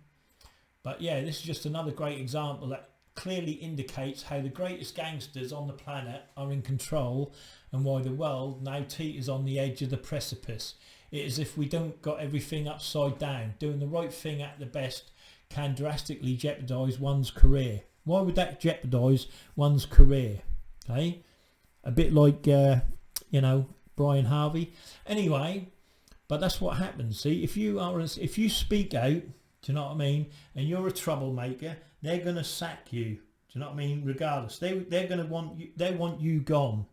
[SPEAKER 1] But yeah, this is just another great example that clearly indicates how the greatest gangsters on the planet are in control and why the world now teeters on the edge of the precipice. It is if we don't got everything upside down, doing the right thing at the best, can drastically jeopardise one's career. Why would that jeopardise one's career? Okay, a bit like you know, Brian Harvey. Anyway, but that's what happens. See, if you speak out, do you know what I mean, and you're a troublemaker, they're going to sack you. Do you know what I mean? Regardless, they're going to want you. They want you gone.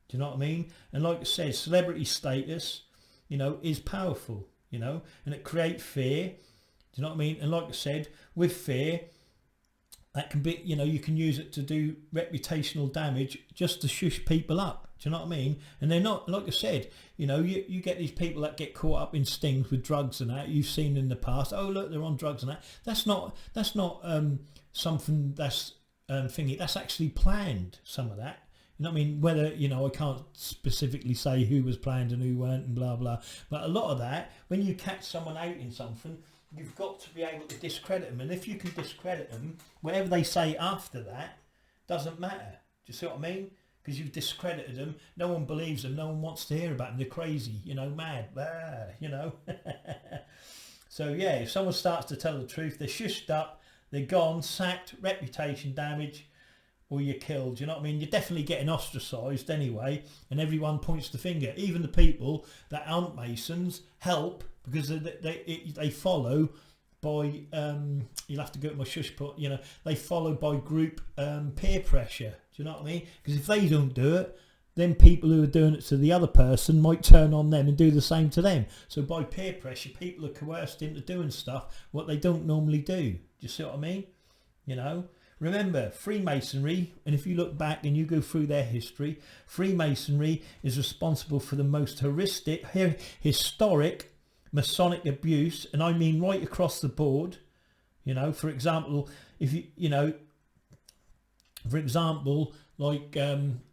[SPEAKER 1] Do you know what I mean? And like I said, celebrity status, you know, is powerful. You know, and it creates fear. Do you know what I mean? And like I said, with fear, that can be, you know, you can use it to do reputational damage just to shush people up. Do you know what I mean? And they're not, like I said, you know, you get these people that get caught up in stings with drugs and that you've seen in the past. Oh, look, they're on drugs and that. That's not something that's thingy. That's actually planned, some of that. You know what I mean? Whether, you know, I can't specifically say who was planned and who weren't and blah, blah. But a lot of that, when you catch someone out in something, you've got to be able to discredit them. And if you can discredit them, whatever they say after that doesn't matter. Do you see what I mean? Because you've discredited them. No one believes them. No one wants to hear about them. They're crazy, you know, mad, blah, you know. So, yeah, if someone starts to tell the truth, they're shushed up, they're gone, sacked, reputation damage, or you're killed. You know what I mean? You're definitely getting ostracised anyway, and everyone points the finger. Even the people that aren't Masons help because they follow by you'll have to go to my shush put, you know, they follow by group peer pressure. Do you know what I mean? Because if they don't do it, then people who are doing it to the other person might turn on them and do the same to them. So by peer pressure, people are coerced into doing stuff what they don't normally do. Do you see what I mean? You know, remember, Freemasonry, and if you look back and you go through their history, Freemasonry is responsible for the most historic Masonic abuse, and I mean right across the board. You know, for example, if you know, for example, like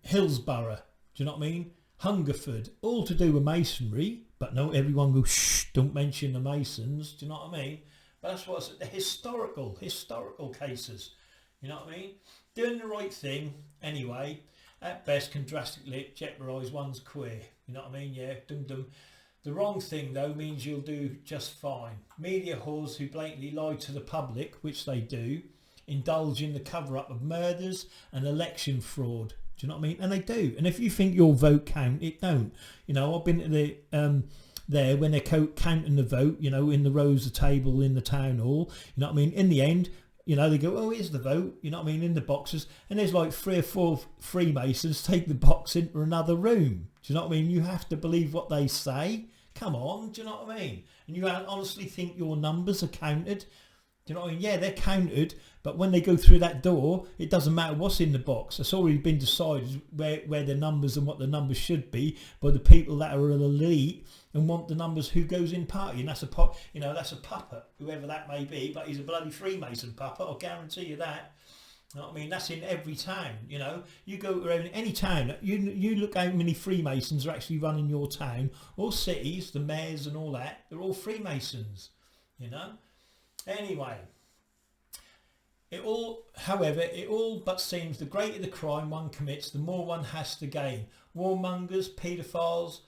[SPEAKER 1] Hillsborough, do you know what I mean? Hungerford, all to do with Masonry, but no, everyone goes, shh, don't mention the Masons, do you know what I mean? But that's what's the historical cases, you know what I mean? Doing the right thing, anyway, at best can drastically jeopardise one's career, you know what I mean? Yeah, dum-dum. The wrong thing, though, means you'll do just fine. Media whores who blatantly lie to the public, which they do, indulge in the cover-up of murders and election fraud. Do you know what I mean? And they do. And if you think your vote count, it don't. You know, I've been to the there when they're counting the vote, you know, in the rows of table in the town hall. You know what I mean? In the end, you know, they go, oh, here's the vote. You know what I mean? In the boxes. And there's like 3 or 4 Freemasons take the box into another room. Do you know what I mean? You have to believe what they say. Come on, do you know what I mean? And you honestly think your numbers are counted? Do you know what I mean? Yeah, they're counted, but when they go through that door, it doesn't matter what's in the box. It's already been decided where the numbers and what the numbers should be by the people that are elite and want the numbers who goes in party. And that's a you know, that's a puppet, whoever that may be, but he's a bloody Freemason puppet, I'll guarantee you that. You know what I mean? That's in every town, you know. You go around any town, you look how many Freemasons are actually running your town, or cities, the mayors and all that, they're all Freemasons, you know. Anyway, however, it all but seems the greater the crime one commits, the more one has to gain. Warmongers, paedophiles,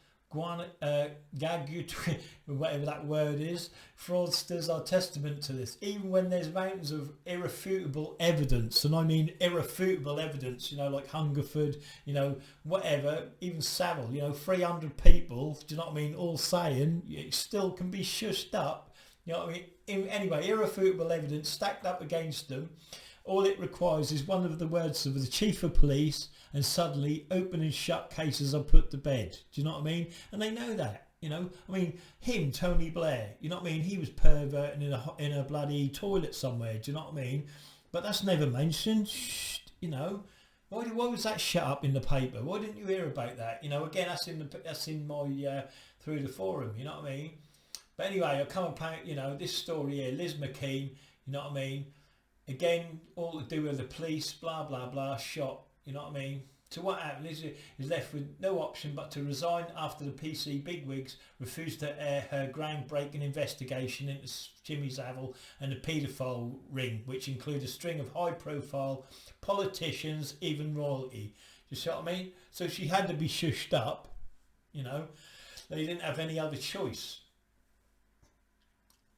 [SPEAKER 1] whatever that word is, fraudsters are testament to this. Even when there's mountains of irrefutable evidence, and I mean irrefutable evidence, you know, like Hungerford, you know, whatever, even Savile, you know, 300 people, do you know what I mean, all saying, it still can be shushed up, you know what I mean? Anyway, irrefutable evidence stacked up against them. All it requires is one of the words of the chief of police, and suddenly open and shut cases are put to bed. Do you know what I mean? And they know that, you know. I mean, him, Tony Blair, you know what I mean? He was perverting in a bloody toilet somewhere. Do you know what I mean? But that's never mentioned. Shh, you know. Why was that shut up in the paper? Why didn't you hear about that? You know, again, that's in my through the forum. You know what I mean? But anyway, I'll come upon, you know, this story here, Liz McKean. You know what I mean? Again, all to do with the police, blah, blah, blah, shot, you know what I mean? So what happened is left with no option but to resign after the PC bigwigs refused to air her groundbreaking investigation into Jimmy Savile and the paedophile ring, which include a string of high-profile politicians, even royalty. You see what I mean? So she had to be shushed up, you know. They didn't have any other choice.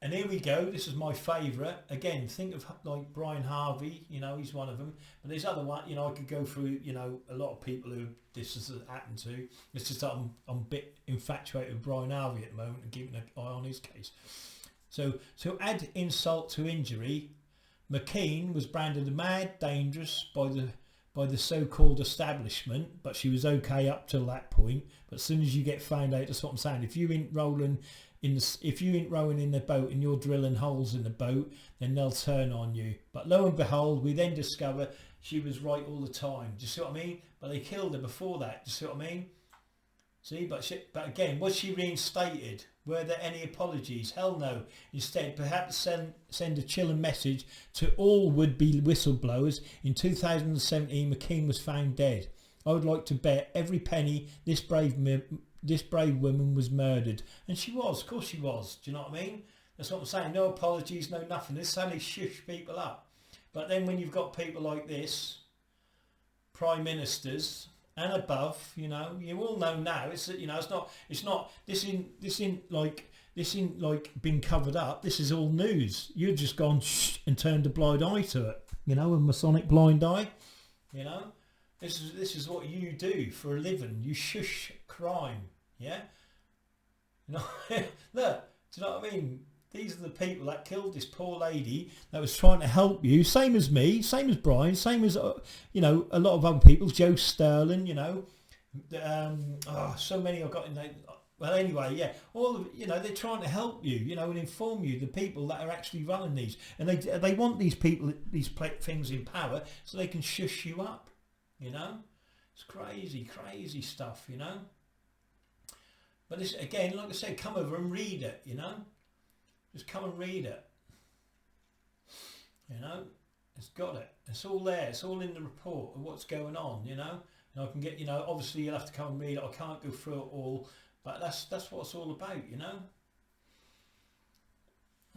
[SPEAKER 1] And here we go. This is my favourite. Again, think of like Brian Harvey. You know, he's one of them. But there's other one. You know, I could go through. You know, a lot of people who this has happened to. It's just that I'm a bit infatuated with Brian Harvey at the moment and keeping an eye on his case. So add insult to injury. McKean was branded mad, dangerous by the so-called establishment, but she was okay up till that point. But as soon as you get found out, that's what I'm saying. If you ain't rowing in the boat and you're drilling holes in the boat, then they'll turn on you. But lo and behold, we then discover she was right all the time. Do you see what I mean? But they killed her before that. Do you see what I mean? See, but again, was she reinstated? Were there any apologies? Hell no. Instead, perhaps send a chilling message to all would-be whistleblowers. In 2017, McKean was found dead. I would like to bet every penny this brave woman was murdered. And she was, of course she was. Do you know what I mean? That's what I'm saying. No apologies, no nothing. This is how they shush people up. But then when you've got people like this, prime ministers and above, you know, you all know now. It's, you know, it's not. This ain't like been covered up. This is all news. You've just gone shh and turned a blind eye to it. You know, a Masonic blind eye. You know, this is what you do for a living. You shush crime. Yeah. You know, look. Do you know what I mean? These are the people that killed this poor lady that was trying to help you. Same as me, same as Brian, same as, you know, a lot of other people. Joe Sterling, you know. So many I've got in there. Well, anyway, yeah. All of, you know, they're trying to help you, you know, and inform you, the people that are actually running these. And they want these people, these things in power so they can shush you up, you know. It's crazy stuff, you know. But this, again, like I said, come over and read it, you know. Just come and read it. You know, it's got it. It's all there. It's all in the report of what's going on, you know. And I can get, you know, obviously you'll have to come and read it. I can't go through it all, but that's what it's all about, you know.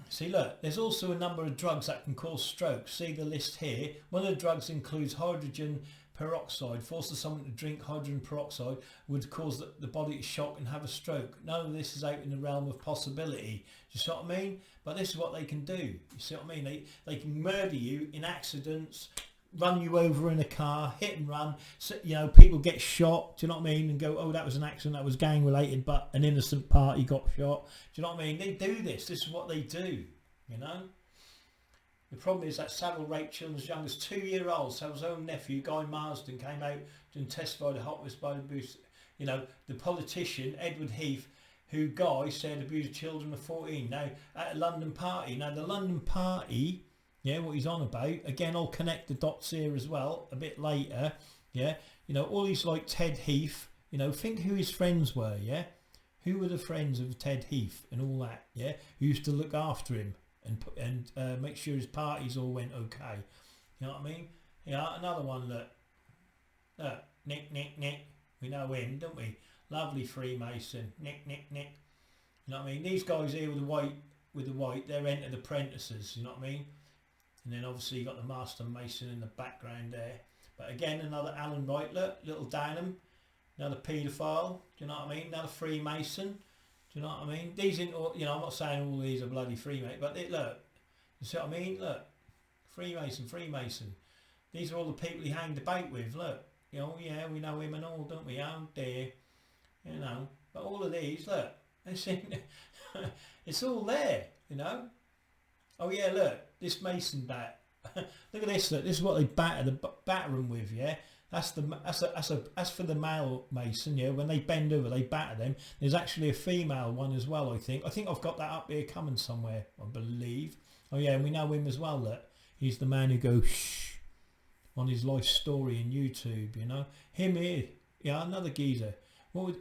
[SPEAKER 1] See, look, there's also a number of drugs that can cause stroke. See the list here. One of the drugs includes hydrogen peroxide. Forcing someone to drink hydrogen peroxide would cause the body to shock and have a stroke. None of this is out in the realm of possibility. Do you see what I mean? But this is what they can do. You see what I mean? They can murder you in accidents, run you over in a car, hit and run. So, you know, people get shot. Do you know what I mean? And go, oh, that was an accident, that was gang related, but an innocent party got shot. Do you know what I mean? They do this. This is what they do. You know. The problem is that Savile raped children as young as 2-year-olds. Savile's own nephew, Guy Marsden, came out and testified at hot by abuse. You know, the politician, Edward Heath, who Guy said abused children of 14. Now, at a London party. Now, the London party, yeah, what he's on about, again, I'll connect the dots here as well, a bit later, yeah. You know, all these like Ted Heath, you know, think who his friends were, yeah. Who were the friends of Ted Heath and all that, yeah, who used to look after him and make sure his parties all went okay. You know what I mean? Yeah, another one, look, Nick, we know him, don't we? Lovely Freemason, Nick. You know what I mean? These guys here with the white, they're entered apprentices, you know what I mean? And then obviously you got the Master Mason in the background there. But again, another Alan Wright, look, little Danham, another paedophile, do you know what I mean? Another Freemason. Do you know what I mean? These ain't all, you know, I'm not saying all these are bloody Freemasons, but look, you see what I mean? Look, Freemason. These are all the people he hanged about with, look. You know, yeah, we know him and all, don't we? Oh dear. You know, but all of these, look, it's all there, you know. Oh yeah, look, this Mason bat. Look at this, look, this is what they batter them with, yeah. That's for the male Mason, yeah. When they bend over, they batter them. There's actually a female one as well, I think. I think I've got that up here coming somewhere, I believe. Oh yeah, and we know him as well, look. He's the man who goes shh on his life story in YouTube, you know. Him here, yeah, another geezer.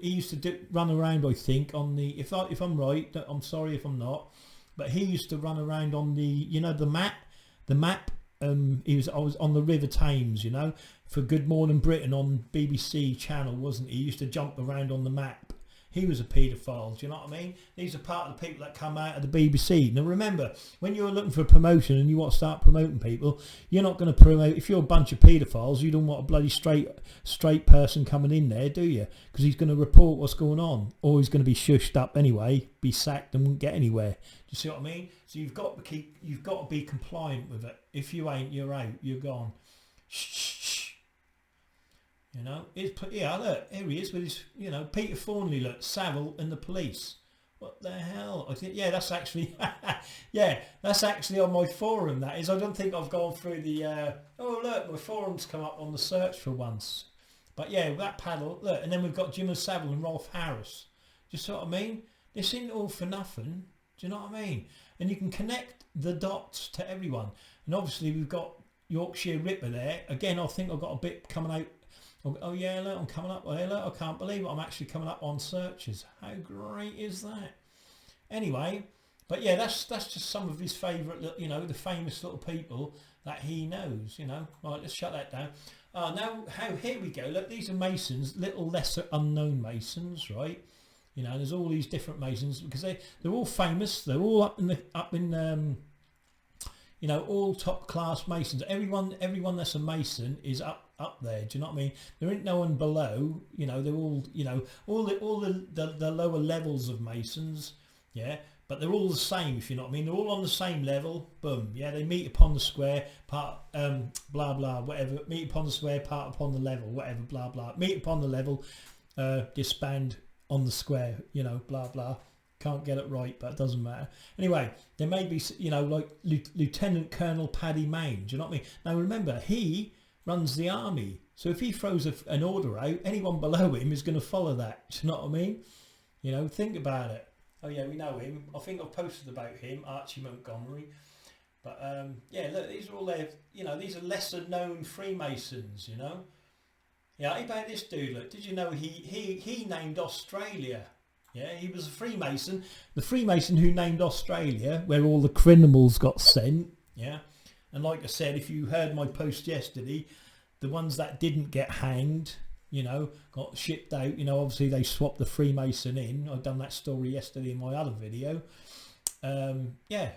[SPEAKER 1] He used to run around, I think, on the, if I'm right, I'm sorry if I'm not, but he used to run around on the, you know, the map. I was on the River Thames, you know, for Good Morning Britain on BBC channel, wasn't he? He used to jump around on the map, he was a paedophile. Do you know what I mean? These are part of the people that come out of the BBC. Now remember, when you're looking for a promotion and you want to start promoting people, you're not going to promote, if you're a bunch of paedophiles, you don't want a bloody straight person coming in there, do you? Because he's going to report what's going on, or he's going to be shushed up anyway, be sacked and won't get anywhere. Do you see what I mean? So you've got to be compliant with it. If you ain't, you're out, you're gone. Shh. You know, yeah, look, here he is with his, you know, Peter Thornley, look, Savile and the police. What the hell? I think, yeah, that's actually, yeah, that's actually on my forum, that is. I don't think I've gone through the, oh, look, my forum's come up on the search for once. But yeah, that paddle, look, and then we've got Jim Savile and Rolf Harris. Do you see what I mean? This ain't all for nothing. Do you know what I mean? And you can connect the dots to everyone. And obviously we've got Yorkshire Ripper there. Again, I think I've got a bit coming out. Oh yeah, look, I'm coming up. Hey, look, I can't believe it. I'm actually coming up on searches. How great is that? Anyway, but yeah, that's just some of his favourite, you know, the famous little people that he knows, you know. Right, let's shut that down. Now, here we go. Look, these are Masons, little lesser unknown Masons, right? You know, there's all these different Masons because they're all famous. They're all up in you know, all top class Masons. Everyone that's a Mason is up there. Do you know what I mean? There ain't no one below. You know, they're all, you know, all the lower levels of Masons. Yeah, but they're all the same. If you know what I mean, they're all on the same level. Boom. Yeah, they meet upon the square. Part blah blah whatever. Meet upon the square. Part upon the level. Whatever. Blah blah. Meet upon the level. Disband on the square. You know. Blah blah. Can't get it right, but it doesn't matter. Anyway, there may be, you know, like Lieutenant Colonel Paddy Mayne. Do you know what I mean? Now remember, he runs the army, so if he throws an order out, anyone below him is going to follow that. Do you know what I mean? You know, think about it. Oh yeah, we know him. I think I've posted about him, Archie Montgomery. But yeah, look, these are all their, you know, these are lesser known Freemasons. You know. Yeah, how about this dude? Look, did you know he named Australia? Yeah, he was a Freemason. The Freemason who named Australia, where all the criminals got sent. Yeah, and like I said, if you heard my post yesterday, the ones that didn't get hanged, you know, got shipped out. You know, obviously they swapped the Freemason in. I've done that story yesterday in my other video. Yeah,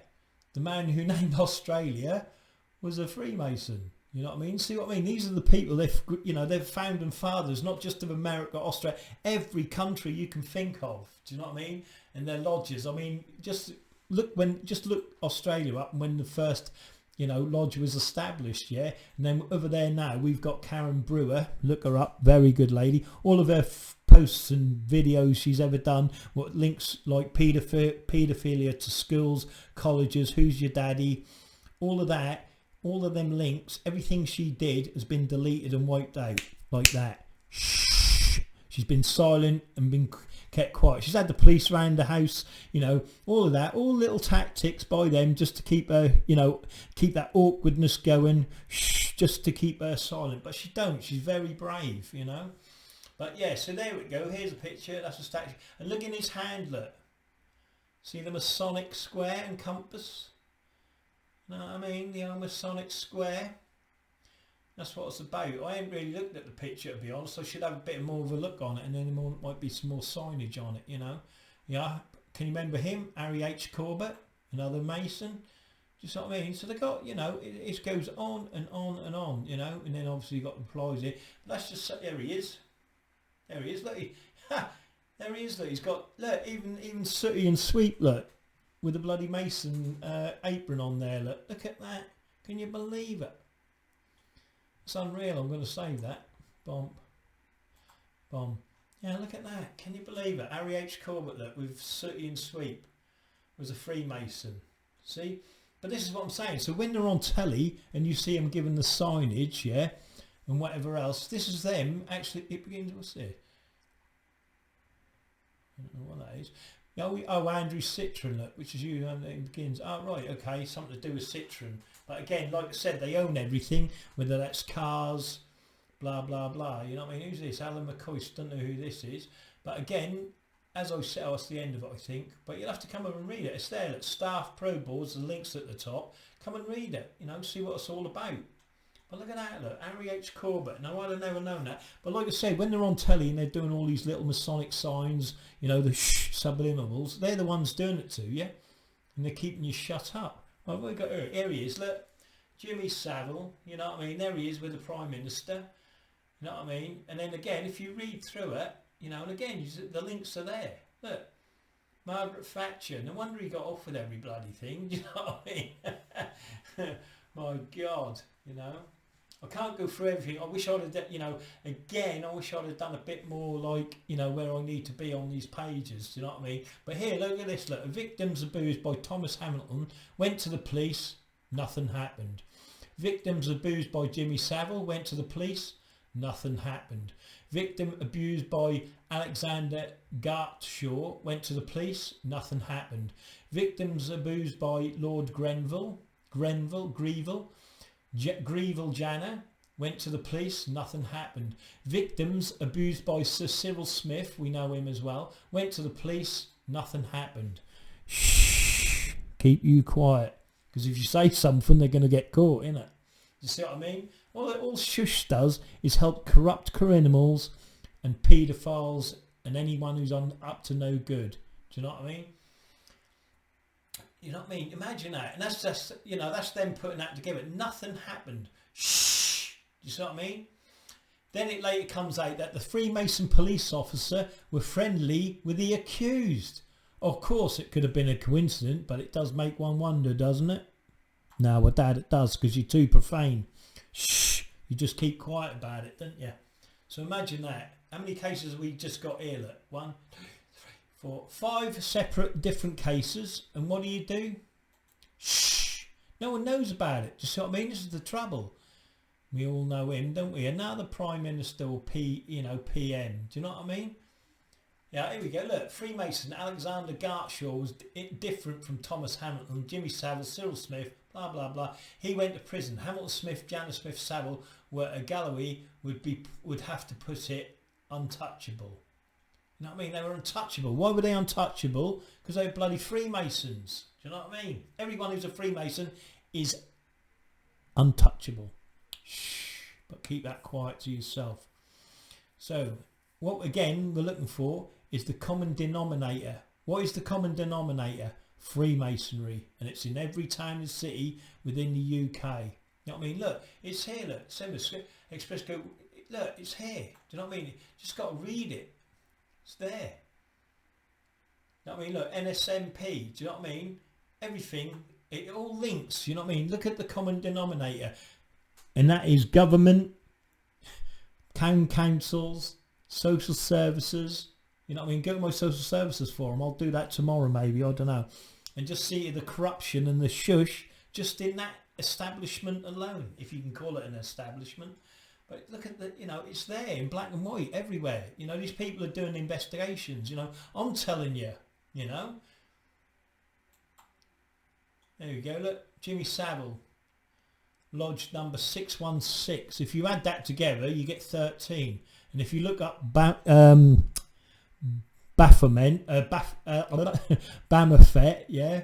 [SPEAKER 1] the man who named Australia was a Freemason. You know what I mean? See what I mean? These are the people, they're founding fathers, not just of America, Australia, every country you can think of. Do you know what I mean? And their lodges. I mean, just look Australia up when the first, you know, lodge was established, yeah? And then over there now, we've got Karen Brewer. Look her up. Very good lady. All of her posts and videos she's ever done, what links like paedophilia to schools, colleges, who's your daddy, all of that. All of them links, everything she did has been deleted and wiped out like that. Shh. She's been silent and been kept quiet. She's had the police around the house, you know, all of that, all little tactics by them just to keep her, you know, keep that awkwardness going. Shh, just to keep her silent. But she don't. She's very brave, you know. But yeah, so there we go. Here's a picture. That's a statue. And look in his hand, look. See the Masonic square and compass? Know what I mean? The Masonic square. That's what it's about. I ain't really looked at the picture, to be honest. I should have a bit more of a look on it, and then there might be some more signage on it, you know. Yeah, can you remember him? Harry H. Corbett, another Mason. Do you see what I mean? So they got, you know, it goes on and on and on, you know. And then obviously you've got replies here. But that's just, there he is. There he is. Look, there he is. Look, he's got, look, even sooty and sweet, look. With a bloody Mason apron on there. Look at that. Can you believe it? It's unreal. I'm going to save that. Bomb. Yeah, look at that. Can you believe it? Harry H. Corbett, look, with sooty and sweep, was a Freemason. See? But this is what I'm saying. So when they're on telly and you see them giving the signage, yeah, and whatever else, this is them actually. It begins. What's this? I don't know what that is. Oh, Andrew Citron, look, which is you, and it begins. Oh, right, okay, something to do with Citron. But again, like I said, they own everything, whether that's cars, blah, blah, blah. You know what I mean? Who's this? Alan McCoy, don't know who this is. But again, as I said, that's the end of it, I think. But you'll have to come over and read it. It's there, look, Staff Pro Boards, the link's at the top. Come and read it, you know, see what it's all about. But look at that, look, Harry H. Corbett. No, I'd have never known that. But like I said, when they're on telly and they're doing all these little Masonic signs, you know, the shh subliminals, they're the ones doing it to you. And they're keeping you shut up. Well, what have we got here? Here he is, look. Jimmy Savile, you know what I mean? There he is with the Prime Minister. You know what I mean? And then again, if you read through it, you know, and again, the links are there. Look. Margaret Thatcher. No wonder he got off with every bloody thing. Do you know what I mean? My God, you know. I can't go through everything. I wish I'd have done, you know, again, I wish I'd have done a bit more like, you know, where I need to be on these pages. Do you know what I mean? But here, look at this. Look, victims abused by Thomas Hamilton went to the police. Nothing happened. Victims abused by Jimmy Savile went to the police. Nothing happened. Victim abused by Alexander Gartshaw went to the police. Nothing happened. Victims abused by Lord Grenville Janner went to the police. Nothing happened. Victims abused by Sir Cyril Smith, we know him as well, went to the police. Nothing happened. Shh. Keep you quiet. Because if you say something, they're going to get caught, innit? You see what I mean? All Shhh does is help corrupt criminals and paedophiles and anyone who's up to no good. Do you know what I mean? You know what I mean? Imagine that. And that's just, you know, that's them putting that together. Nothing happened. Shh. Do you see what I mean? Then it later comes out that the Freemason police officer were friendly with the accused. Of course, it could have been a coincidence, but it does make one wonder, doesn't it? No, well, Dad, it does, because you're too profane. Shh. You just keep quiet about it, don't you? So imagine that. How many cases have we just got here? Look, 1, 2, 3, 4, 5 separate different cases. And what do? Shh. No one knows about it. Do you see what I mean? This is the trouble. We all know him, don't we? And now the Prime Minister or PM. Do you know what I mean? Yeah, here we go. Look, Freemason Alexander Gartshaw was different from Thomas Hamilton, Jimmy Savile, Cyril Smith, blah blah blah. He went to prison. Hamilton Smith, Janner Smith, Savile were a Galloway would have to put it untouchable. You know what I mean? They were untouchable. Why were they untouchable? Because they were bloody Freemasons. Do you know what I mean? Everyone who's a Freemason is untouchable. Shh. But keep that quiet to yourself. So, what again we're looking for is the common denominator. What is the common denominator? Freemasonry. And it's in every town and city within the UK. You know what I mean? Look, it's here, look. Express Go, look, it's here. Do you know what I mean? Just got to read it. It's there. You know what I mean? Look, NSMP, do you know what I mean? Everything, it all links, you know what I mean? Look at the common denominator. And that is government, town councils, social services. You know what I mean? Go to my social services forum. I'll do that tomorrow maybe, I don't know. And just see the corruption and the shush just in that establishment alone, if you can call it an establishment. But look at the, you know, it's there in black and white everywhere. You know, these people are doing investigations, you know. I'm telling you, you know. There you go, look. Jimmy Savile, lodge number 616. If you add that together, you get 13. And if you look up Bamafet, yeah.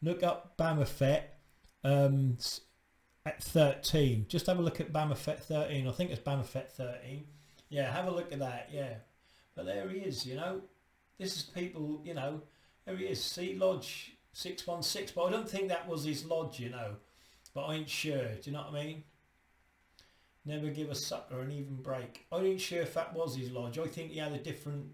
[SPEAKER 1] Look up Bamafet at 13. Just have a look at Bamafet 13. I think it's Bamafet 13. Yeah, have a look at that, yeah. But there he is, you know. This is people, you know. There he is. See, lodge 616. But I don't think that was his lodge, you know. But I ain't sure. Do you know what I mean? Never give a sucker an even break. I ain't sure if that was his lodge. I think he had a different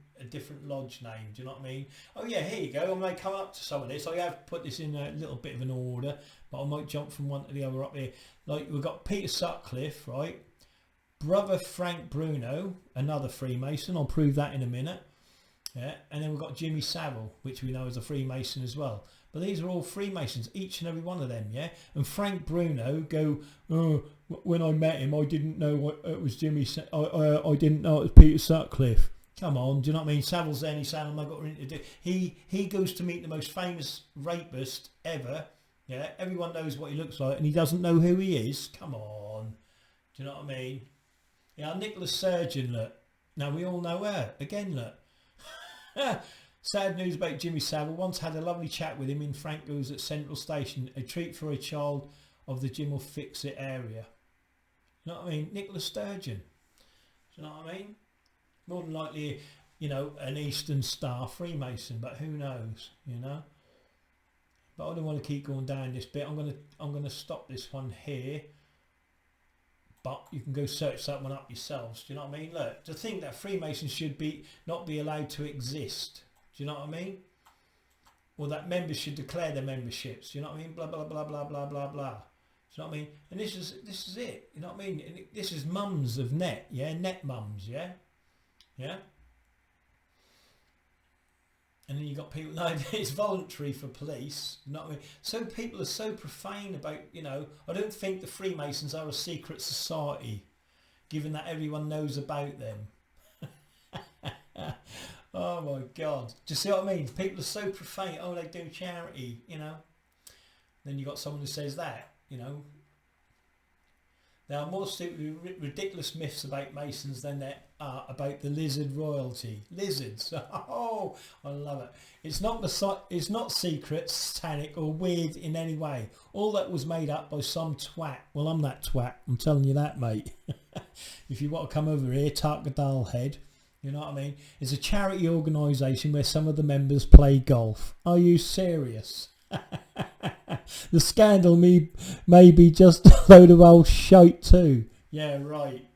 [SPEAKER 1] lodge name. Do you know what I mean? Oh yeah, here you go. I may come up to some of this. I have put this in a little bit of an order, but I might jump from one to the other up here. Like we've got Peter Sutcliffe, right? Brother Frank Bruno, another Freemason. I'll prove that in a minute. Yeah, and then we've got Jimmy Savile, which we know is a Freemason as well. But these are all Freemasons, each and every one of them, yeah? And Frank Bruno go, oh, when I met him, I didn't know it was Jimmy, I didn't know it was Peter Sutcliffe. Come on, do you know what I mean? Savile's there and he's saying, oh, I've got to do. He goes to meet the most famous rapist ever, yeah? Everyone knows what he looks like and he doesn't know who he is. Come on, do you know what I mean? Yeah, Nicholas Surgeon, look. Now we all know her. Again, look. Sad news about Jimmy Savile. Once had a lovely chat with him in Franco's at Central Station. A treat for a child of the Jim will fix it area. You know what I mean? Nicola Sturgeon. Do you know what I mean? More than likely, you know, an Eastern Star Freemason, but who knows, you know? But I don't want to keep going down this bit. I'm gonna stop this one here. But you can go search that one up yourselves. Do you know what I mean? Look, to think that Freemasons should not be allowed to exist. Do you know what I mean? Or that members should declare their memberships. Do you know what I mean? Blah blah blah blah blah blah blah. Do you know what I mean? And this is it. You know what I mean? And this is mums of net, yeah, net mums, yeah, yeah. And then you got people, no, it's voluntary for police. You know what I mean? So people are so profane about, you know, I don't think the Freemasons are a secret society, given that everyone knows about them. Oh my God. Do you see what I mean? People are so profane. Oh, they do charity, you know. Then you got someone who says that, you know. There are more stupid, ridiculous myths about Masons than there are about the lizard royalty. Lizards. Oh, I love it. It's not secret, satanic or weird in any way. All that was made up by some twat. Well, I'm that twat. I'm telling you that, mate. If you want to come over here, Tarkadal Head, you know what I mean? It's a charity organisation where some of the members play golf. Are you serious? The scandal may be just a load of old shite too. Yeah, right.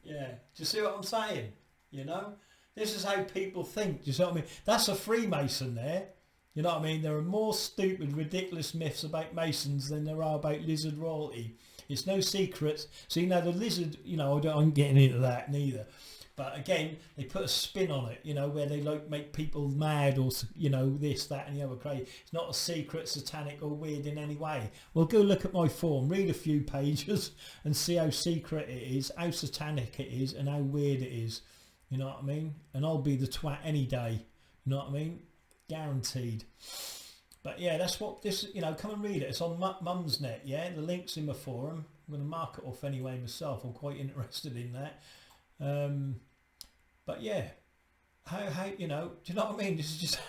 [SPEAKER 1] Yeah. Do you see what I'm saying? You know? This is how people think. Do you see what I mean? That's a Freemason there. You know what I mean? There are more stupid, ridiculous myths about Masons than there are about lizard royalty. It's no secret. So, you know, the lizard, you know, I'm getting into that neither. But again, they put a spin on it, you know, where they like make people mad or, you know, this, that and the other crazy. It's not a secret, satanic or weird in any way. Well, go look at my forum, read a few pages and see how secret it is, how satanic it is and how weird it is. You know what I mean? And I'll be the twat any day. You know what I mean? Guaranteed. But yeah, that's what this, you know, come and read it. It's on Mumsnet, yeah? The link's in my forum. I'm going to mark it off anyway myself. I'm quite interested in that. But yeah, how you know, do you know what I mean? This is just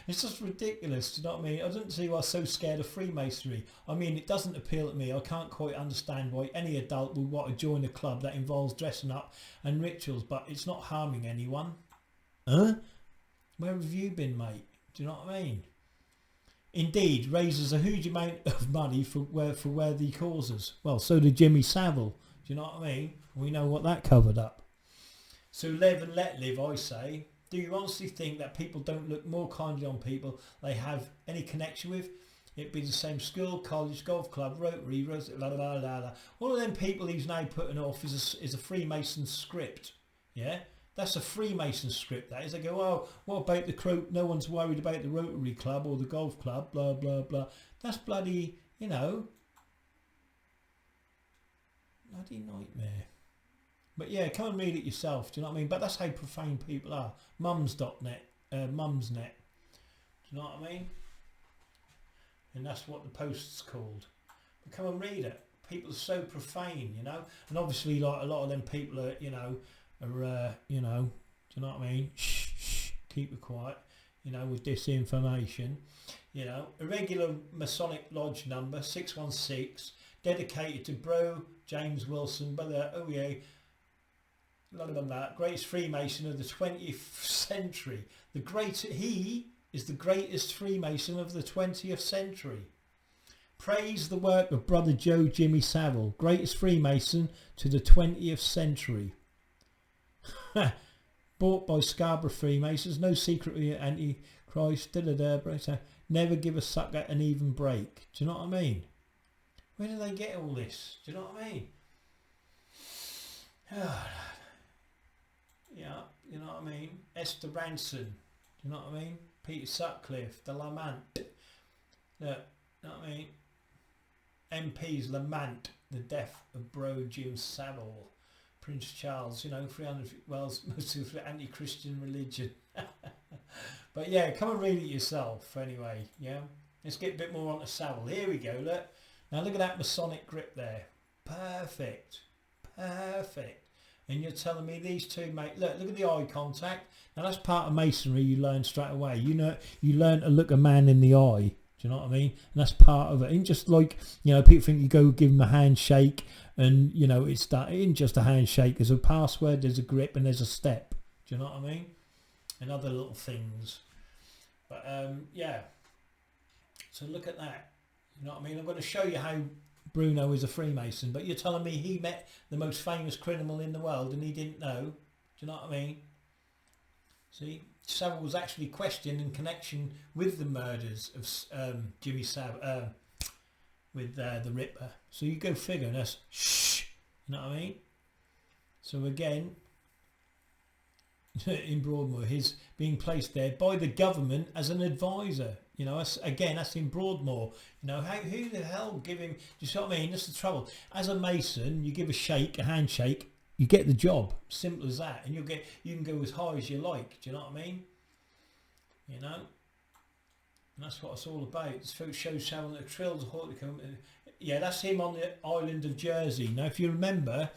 [SPEAKER 1] it's just ridiculous. Do you know what I mean? I don't see why I'm so scared of Freemasonry. I mean, it doesn't appeal to me. I can't quite understand why any adult would want to join a club that involves dressing up and rituals, but it's not harming anyone. Huh? Where have you been, mate? Do you know what I mean? Indeed, raises a huge amount of money for worthy causes. Well, so did Jimmy Savile. Do you know what I mean? We know what that covered up. So live and let live, I say. Do you honestly think that people don't look more kindly on people they have any connection with? It'd be the same school, college, golf club, Rotary, blah, blah, blah, blah. All of them people he's now putting off is a Freemason script. Yeah? That's a Freemason script, that is. They go, oh, what about the crow? No one's worried about the Rotary club or the golf club, blah, blah, blah. That's bloody, you know, bloody nightmare. But yeah, come and read it yourself, do you know what I mean? But that's how profane people are. Mums.net, Mumsnet. Do you know what I mean? And that's what the post's called. But come and read it. People are so profane, you know? And obviously, like, a lot of them people are, you know, you know, do you know what I mean? Shh, shh, keep it quiet, you know, with disinformation. You know, irregular Masonic Lodge number 616, dedicated to Bro James Wilson, brother, oh yeah, blah, blah, blah, greatest Freemason of the 20th century. He is the greatest Freemason of the 20th century. Praise the work of brother Joe Jimmy Savile, greatest Freemason to the 20th century. Bought by Scarborough Freemasons, no secret antichrist, never give a sucker an even break. Do you know what I mean? Where do they get all this? Do you know what I mean? Yeah, you know what I mean? Esther Ranson, do you know what I mean? Peter Sutcliffe, the Lamant. Look, you know what I mean? MPs lament the death of Bro Jim Savile. Prince Charles, you know, 300 Wales, most of the anti-Christian religion. But yeah, come and read it yourself anyway, yeah? Let's get a bit more onto Savile. Here we go, look. Now look at that Masonic grip there. Perfect. Perfect. And you're telling me these two, mate, look at the eye contact. Now that's part of Masonry you learn straight away. You know, you learn to look a man in the eye. Do you know what I mean? And that's part of it. And just like, you know, people think you go give them a handshake And you know, it's that, it ain't just a handshake. There's a password, there's a grip, and there's a step. Do you know what I mean? And other little things. But yeah. So look at that. You know what I mean? I'm going to show you how Bruno is a Freemason. But you're telling me he met the most famous criminal in the world and he didn't know? Do you know what I mean? See, Savile was actually questioned in connection with the murders of Jimmy Savile, with the Ripper. So you go figure. And that's shh. You know what I mean? So again, in Broadmoor, he's being placed there by the government as an advisor. You know, that's in Broadmoor. You know, who the hell give him? Do you see what I mean? That's the trouble. As a Mason, you give a handshake, you get the job. Simple as that. And you can go as high as you like. Do you know what I mean? You know, and that's what it's all about. This shows Savile the trills of horticulture. Yeah, that's him on the island of Jersey. Now, if you remember,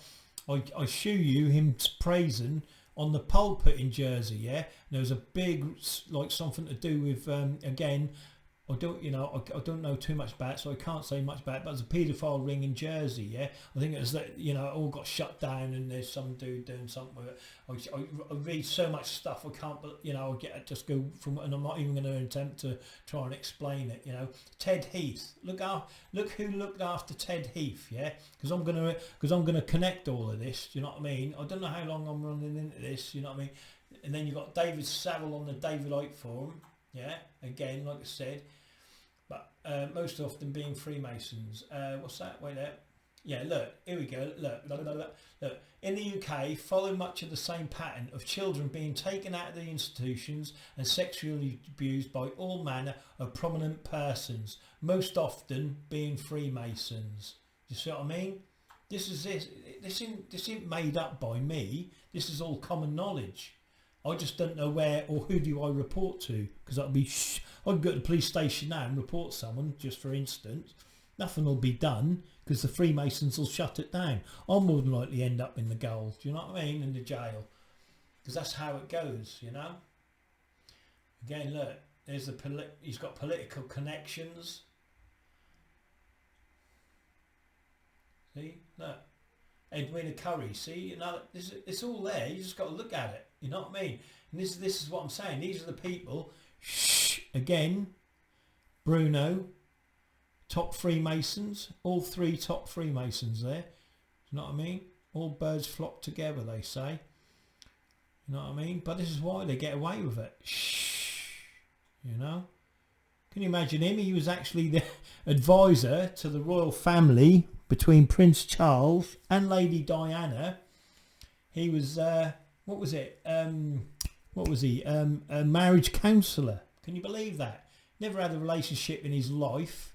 [SPEAKER 1] I show you him praising on the pulpit in Jersey. Yeah, and there was a big, like, something to do with again, I don't know too much about it, so I can't say much about it, but there's a paedophile ring in Jersey. Yeah, I think it was that, you know, it all got shut down and there's some dude doing something with it. I read so much stuff, I can't, but you know, just go from, and I'm not even going to attempt to try and explain it. You know, Ted Heath, look who looked after Ted Heath. Yeah, because I'm gonna connect all of this. Do you know what I mean? I don't know how long I'm running into this. You know what I mean? And then you got David Savile on the Davidite forum. Yeah, again, like I said, but most often being Freemasons. What's that? Wait there. Yeah, look, here we go. Look. In the UK, follow much of the same pattern of children being taken out of the institutions and sexually abused by all manner of prominent persons, most often being Freemasons. You see what I mean? This isn't made up by me. This is all common knowledge. I just don't know where or who do I report to, because that'll be I can go to the police station now and report someone, just for instance. Nothing will be done because the Freemasons will shut it down. I'll more than likely end up in the gaol, do you know what I mean, in the jail, because that's how it goes, you know. Again, look, there's he's got political connections. See, look, Edwina Curry. See, you know, it's all there. You just got to look at it. You know what I mean? And this is what I'm saying. These are the people. Shh. Again, Bruno, top Freemasons. All three top Freemasons there. You know what I mean? All birds flock together, they say. You know what I mean? But this is why they get away with it. Shh. You know? Can you imagine him? He was actually the advisor to the royal family between Prince Charles and Lady Diana. He was, what was it? What was he? A marriage counsellor. Can you believe that? Never had a relationship in his life,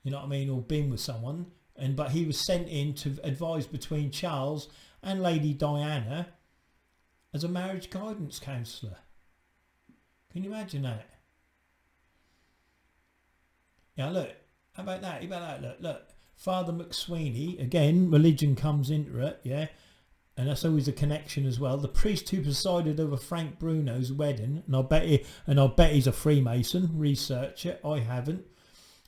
[SPEAKER 1] you know what I mean, or been with someone. But he was sent in to advise between Charles and Lady Diana as a marriage guidance counsellor. Can you imagine that? Yeah, look. How about that? Look. Father McSweeney, again, religion comes into it, yeah, and that's always a connection as well. The priest who presided over Frank Bruno's wedding, and I bet he's a Freemason. Research it. I haven't.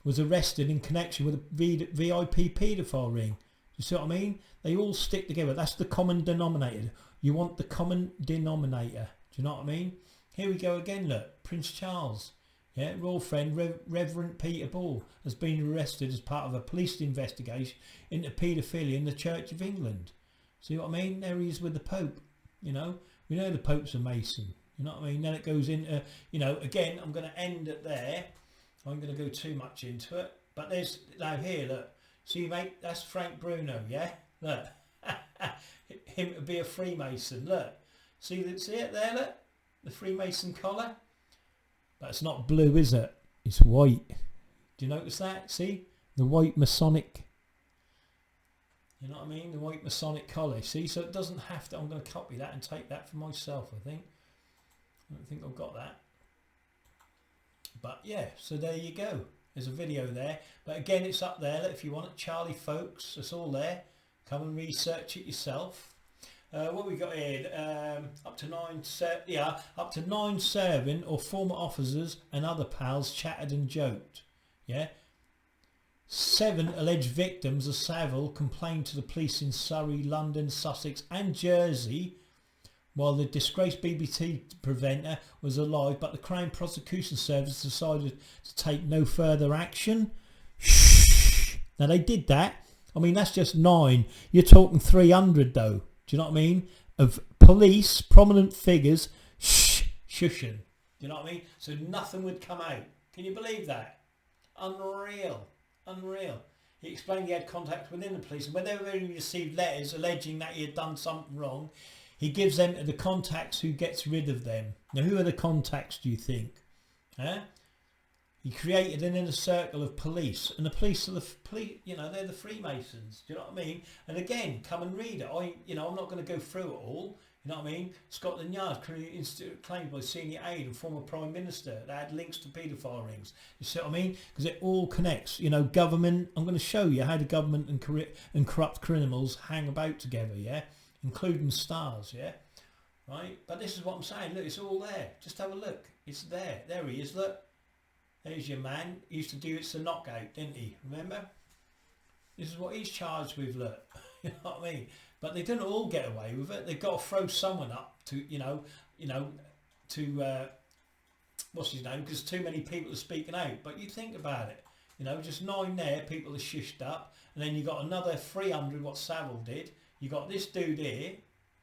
[SPEAKER 1] Was arrested in connection with a VIP paedophile ring. You see what I mean? They all stick together. That's the common denominator. You want the common denominator. Do you know what I mean? Here we go again. Look, Prince Charles. Yeah, royal friend Reverend Peter Ball has been arrested as part of a police investigation into paedophilia in the Church of England. See what I mean? There he is with the Pope. You know, we know the Pope's a Mason. You know what I mean? Then it goes into, you know, again, I'm going to end it there. I'm going to go too much into it. But there's, now here, look. See, mate, that's Frank Bruno, yeah? Look. Him to be a Freemason, look. See it there, look? The Freemason collar. But it's not blue, is it? It's white. Do you notice that? See? The white Masonic. You know what I mean? The white Masonic collar. See? So it doesn't have to. I'm going to copy that and take that for myself, I think. I don't think I've got that. But yeah, so there you go. There's a video there. But again, it's up there. If you want it, Charlie Folks, it's all there. Come and research it yourself. What we got here? Up to 9 serving or former officers and other pals chatted and joked. Yeah. 7 alleged victims of Savile complained to the police in Surrey, London, Sussex and Jersey, while the disgraced BBC presenter was alive, but the Crown Prosecution Service decided to take no further action. Shh. Now they did that. I mean, that's just 9. You're talking 300 though. Do you know what I mean? Of police, prominent figures, shushing. Do you know what I mean? So nothing would come out. Can you believe that? Unreal. Unreal. He explained he had contacts within the police, and whenever he received letters alleging that he had done something wrong, he gives them to the contacts who gets rid of them. Now, who are the contacts, do you think? Huh? He created an inner circle of police, and the police are the police. You know, they're the Freemasons. Do you know what I mean? And again, come and read it. I'm not going to go through it all. You know what I mean? Scotland Yard claimed by senior aide and former Prime Minister that had links to paedophile rings. You see what I mean? Because it all connects. You know, government. I'm going to show you how the government and corrupt criminals hang about together. Yeah, including stars. Yeah, right. But this is what I'm saying. Look, it's all there. Just have a look. It's there. There he is. Look. There's your man. He used to do It's a Knockout, didn't he? Remember? This is what he's charged with, look. You know what I mean? But they don't all get away with it. They've got to throw someone up to, what's his name? Because too many people are speaking out. But you think about it. You know, just 9 there, people are shushed up. And then you got another 300, what Savile did. You got this dude here.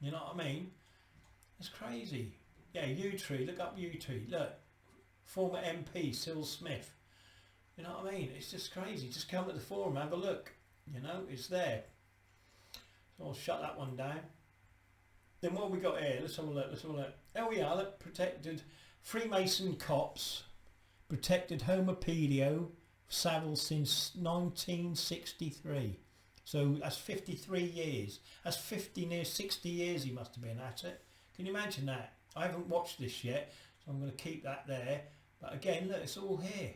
[SPEAKER 1] You know what I mean? It's crazy. Yeah, U-Tree. Look up U-Tree. Look. Former MP Cyril Smith. You know what I mean? It's just crazy. Just come to the forum, have a look. You know, it's there. So I'll shut that one down. Then what have we got here? Let's have a look. There we are. Look, protected Freemason cops protected homopedio Savile since 1963. So that's 53 years. That's 60 years he must have been at it. Can you imagine that? I haven't watched this yet. So I'm going to keep that there. But again, look, it's all here.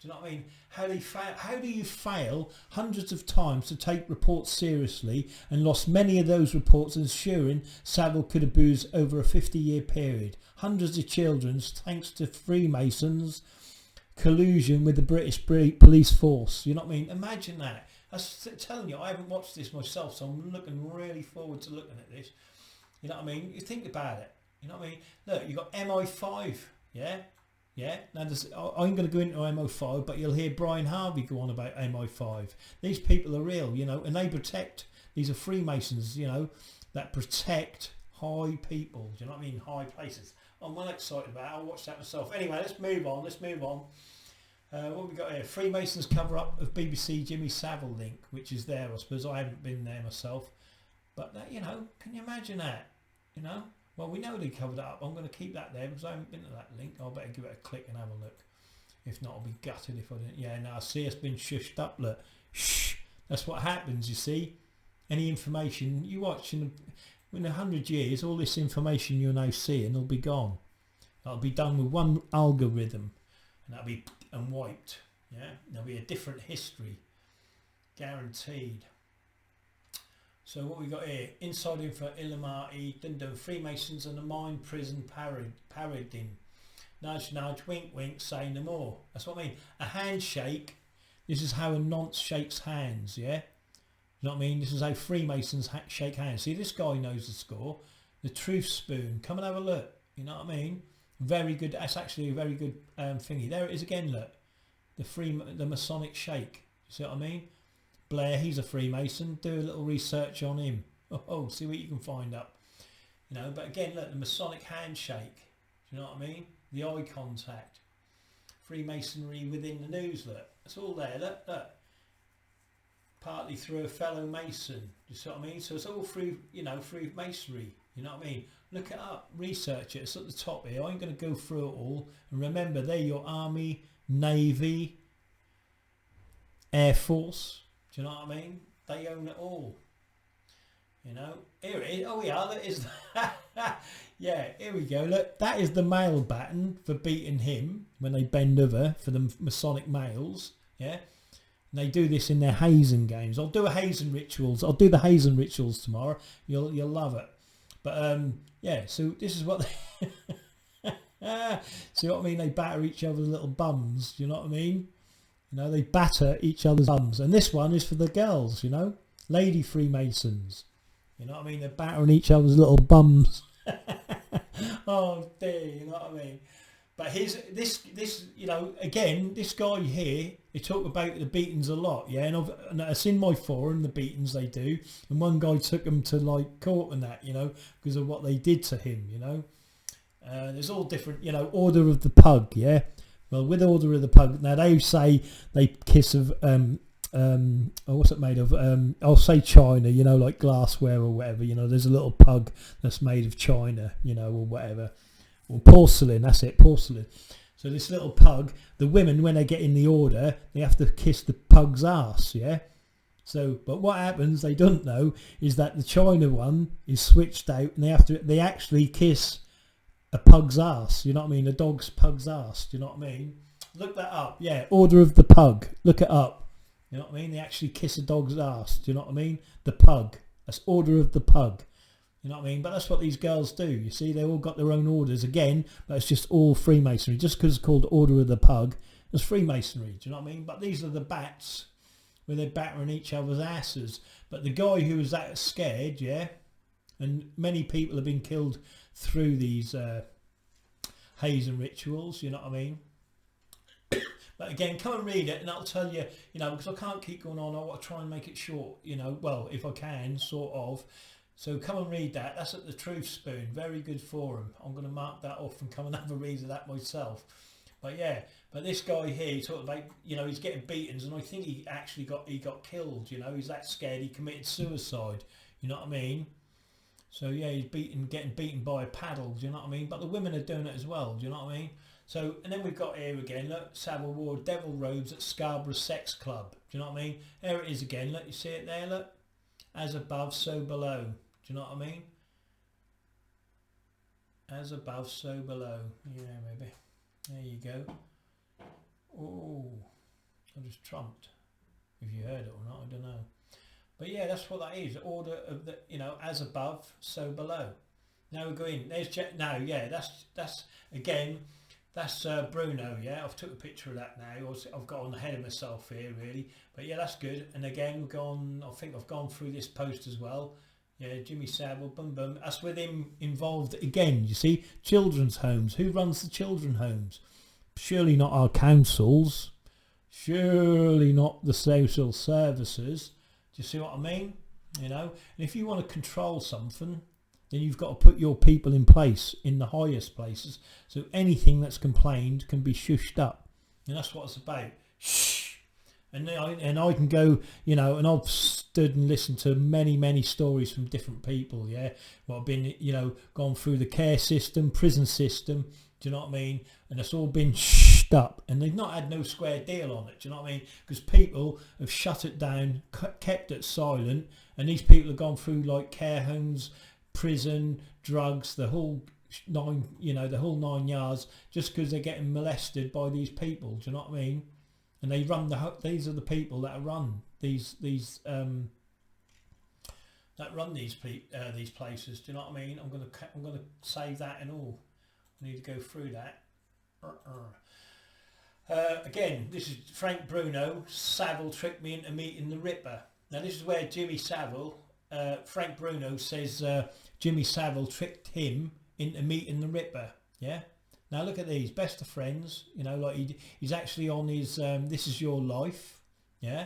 [SPEAKER 1] Do you know what I mean? How do you fail hundreds of times to take reports seriously and lost many of those reports, ensuring Savile could abuse over a 50-year period? Hundreds of children, thanks to Freemasons' collusion with the British police force. You know what I mean? Imagine that. I'm telling you, I haven't watched this myself, so I'm looking really forward to looking at this. You know what I mean? You think about it. You know what I mean? Look, you got MI5, yeah? Yeah? Now, I'm going to go into MI5, but you'll hear Brian Harvey go on about MI5. These people are real, you know, and they protect, these are Freemasons, you know, that protect high people. Do you know what I mean? High places. I'm well excited about it. I'll watch that myself. Anyway, let's move on. What have we got here? Freemasons cover up of BBC Jimmy Savile link, which is there, I suppose. I haven't been there myself. But, that, you know, can you imagine that? You know? Well, we know they covered that up. I'm going to keep that there because I haven't been to that link. I'll better give it a click and have a look. If not, I'll be gutted if I didn't. Yeah, now I see it's been shushed up. Look, shh. That's what happens, you see. Any information you watch in 100 years, all this information you're now seeing will be gone. That'll be done with one algorithm, and that'll be wiped. Yeah, there'll be a different history, guaranteed. So what we got here? Inside info, Illuminati, Dundon, Freemasons and the mind prison paradigm. Nudge, nudge, wink, wink, say no more. That's what I mean. A handshake. This is how a nonce shakes hands, yeah? You know what I mean? This is how Freemasons shake hands. See, this guy knows the score. The truth spoon. Come and have a look. You know what I mean? Very good. That's actually a very good thingy. There it is again, look. The Masonic shake. You see what I mean? Blair, he's a Freemason. Do a little research on him. Oh, see what you can find up. You know, but again, look, the Masonic handshake. Do you know what I mean? The eye contact. Freemasonry within the news, look. It's all there, look. Partly through a fellow Mason. Do you see what I mean? So it's all through, you know, through Masonry. You know what I mean? Look it up, research it. It's at the top here. I ain't going to go through it all. And remember, they're your Army, Navy, Air Force. Do you know what I mean? They own it all. You know, here it is. Oh yeah, that is. Yeah, here we go. Look, that is the male baton for beating him when they bend over for the Masonic males. Yeah, and they do this in their hazing games. I'll do the hazing rituals tomorrow. You'll love it. But yeah. So this is what. See what I mean? They batter each other's little bums. Do you know what I mean? You know, they batter each other's bums. And this one is for the girls, you know, lady Freemasons. You know what I mean? They're battering each other's little bums. Oh dear, you know what I mean? But here's this, you know, again, this guy here, he talk about the beatings a lot, yeah, and it's in my forum, the beatings they do, and one guy took him to like court and that, you know, because of what they did to him, you know. There's all different, you know, Order of the Pug, yeah. Well, with Order of the Pug, now they say they kiss of what's it made of? I'll say china, you know, like glassware or whatever, you know. There's a little pug that's made of china, you know, or whatever. Or porcelain, that's it, porcelain. So this little pug, the women, when they get in the order, they have to kiss the pug's ass, yeah? So, but what happens, they don't know, is that the china one is switched out and they actually kiss a pug's ass, you know what I mean? A dog's pug's ass, do you know what I mean? Look that up, yeah, Order of the Pug, look it up. You know what I mean? They actually kiss a dog's ass, do you know what I mean? The pug, that's Order of the Pug. You know what I mean? But that's what these girls do. You see, they all got their own orders again, but it's just all Freemasonry. Just because it's called Order of the Pug, it's Freemasonry. Do you know what I mean? But these are the bats where they're battering each other's asses. But the guy who was that scared, yeah, and many people have been killed through these hazing rituals. You know what I mean? But again, come and read it, and I'll tell you, you know, because I can't keep going on. I want to try and make it short. You know, well, if I can, sort of. So come and read that. That's at the Truth Spoon. Very good forum. I'm going to mark that off and come and have a read of that myself. But yeah, but this guy here, he talked about, you know, he's getting beatings, and I think he actually got killed. You know, he's that scared he committed suicide. You know what I mean? So yeah, he's getting beaten by a paddle. Do you know what I mean? But the women are doing it as well. Do you know what I mean? So, and then we've got here again. Look, Savile wore devil robes at Scarborough Sex Club. Do you know what I mean? There it is again. Look, you see it there. Look, as above, so below. Do you know what I mean? As above, so below. Yeah, maybe. There you go. Oh, I just trumped. If you heard it or not, I don't know. But yeah, that's what that is. Order of the, you know, as above, so below. Now we go in. There's now, yeah, that's again, that's Bruno. Yeah, I've took a picture of that now. I've got on ahead of myself here, really. But yeah, that's good. And again, we've gone. I think I've gone through this post as well. Yeah, Jimmy Savile, boom, boom. That's with him involved again, you see. Children's homes. Who runs the children's homes? Surely not our councils. Surely not the social services. Do you see what I mean? You know, and if you want to control something, then you've got to put your people in place in the highest places. So anything that's complained can be shushed up. And that's what it's about. Shh. And I can go, you know, and I've stood and listened to many stories from different people, yeah. Well, I've been, you know, gone through the care system, prison system, do you know what I mean? And it's all been shushed up, and they've not had no square deal on it, do you know what I mean? Because people have shut it down, kept it silent, and these people have gone through like care homes, prison, drugs, the whole nine, you know, the whole 9 yards, just because they're getting molested by these people, do you know what I mean? And they run these are the people that run these places. Do you know what I mean? I'm gonna save that and all. I need to go through that. Again, this is Frank Bruno. Savile tricked me into meeting the Ripper. Now this is where Jimmy Savile, Frank Bruno says Jimmy Savile tricked him into meeting the Ripper. Yeah. Now look at these, best of friends, you know, like he's actually on his This Is Your Life, yeah,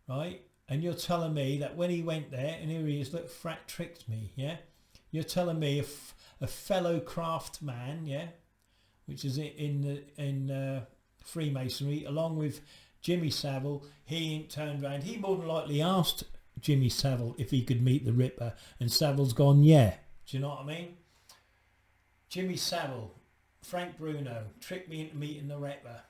[SPEAKER 1] right? And you're telling me that when he went there, and here he is, look, Frat tricked me, yeah? You're telling me a fellow craft man, yeah, which is in Freemasonry, along with Jimmy Savile, he ain't turned around. He more than likely asked Jimmy Savile if he could meet the Ripper, and Savile's gone, yeah. Do you know what I mean? Jimmy Savile, Frank Bruno tricked me into meeting the Ripper.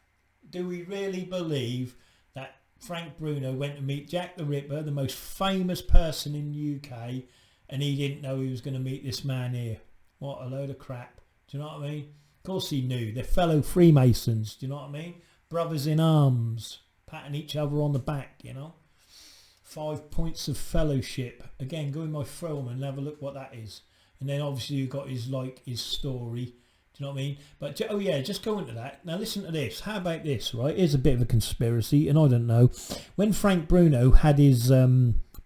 [SPEAKER 1] Do we really believe that Frank Bruno went to meet Jack the Ripper, the most famous person in the UK, and he didn't know he was going to meet this man here? What a load of crap. Do you know what I mean? Of course he knew. They're fellow Freemasons. Do you know what I mean? Brothers in arms, patting each other on the back, you know. 5 points of fellowship. Again, go in my film and have a look what that is. And then obviously you've got his story. Do you know what I mean? But, oh yeah, just go into that. Now listen to this. How about this, right? Here's a bit of a conspiracy, and I don't know. When Frank Bruno had his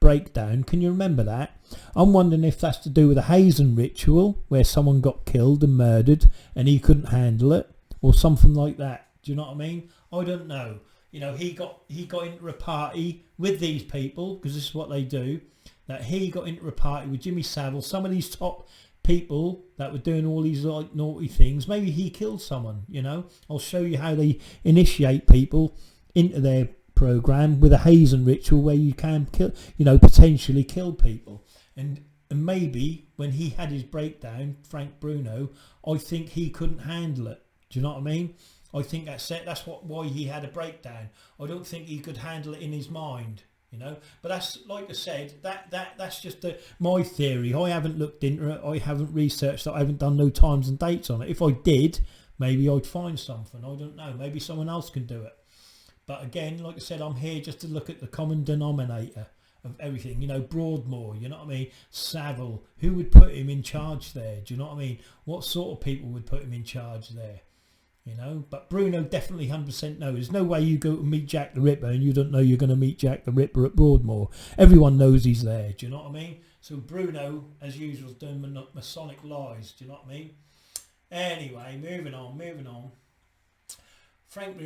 [SPEAKER 1] breakdown, can you remember that? I'm wondering if that's to do with a hazing ritual where someone got killed and murdered and he couldn't handle it, or something like that. Do you know what I mean? I don't know. You know, he got into a party with these people, because this is what they do. That he got into a party with Jimmy Savile, some of these top people that were doing all these like naughty things. Maybe he killed someone, you know. I'll show you how they initiate people into their program with a hazing ritual where you can kill, you know, potentially kill people. And maybe when he had his breakdown, Frank Bruno, I think he couldn't handle it. Do you know what I mean? I think that's it. That's why he had a breakdown. I don't think he could handle it in his mind. You know, but that's, like I said, that's just my theory. I haven't looked into it. I haven't researched it. I haven't done no times and dates on it. If I did, maybe I'd find something. I don't know. Maybe someone else can do it. But again, like I said, I'm here just to look at the common denominator of everything. You know, Broadmoor, you know what I mean? Savile, who would put him in charge there? Do you know what I mean? What sort of people would put him in charge there? You know, but Bruno definitely 100% knows. There's no way you go to meet Jack the Ripper and you don't know you're going to meet Jack the Ripper at Broadmoor. Everyone knows he's there. Do you know what I mean? So Bruno, as usual, is doing Masonic lies. Do you know what I mean? Anyway, moving on. Frank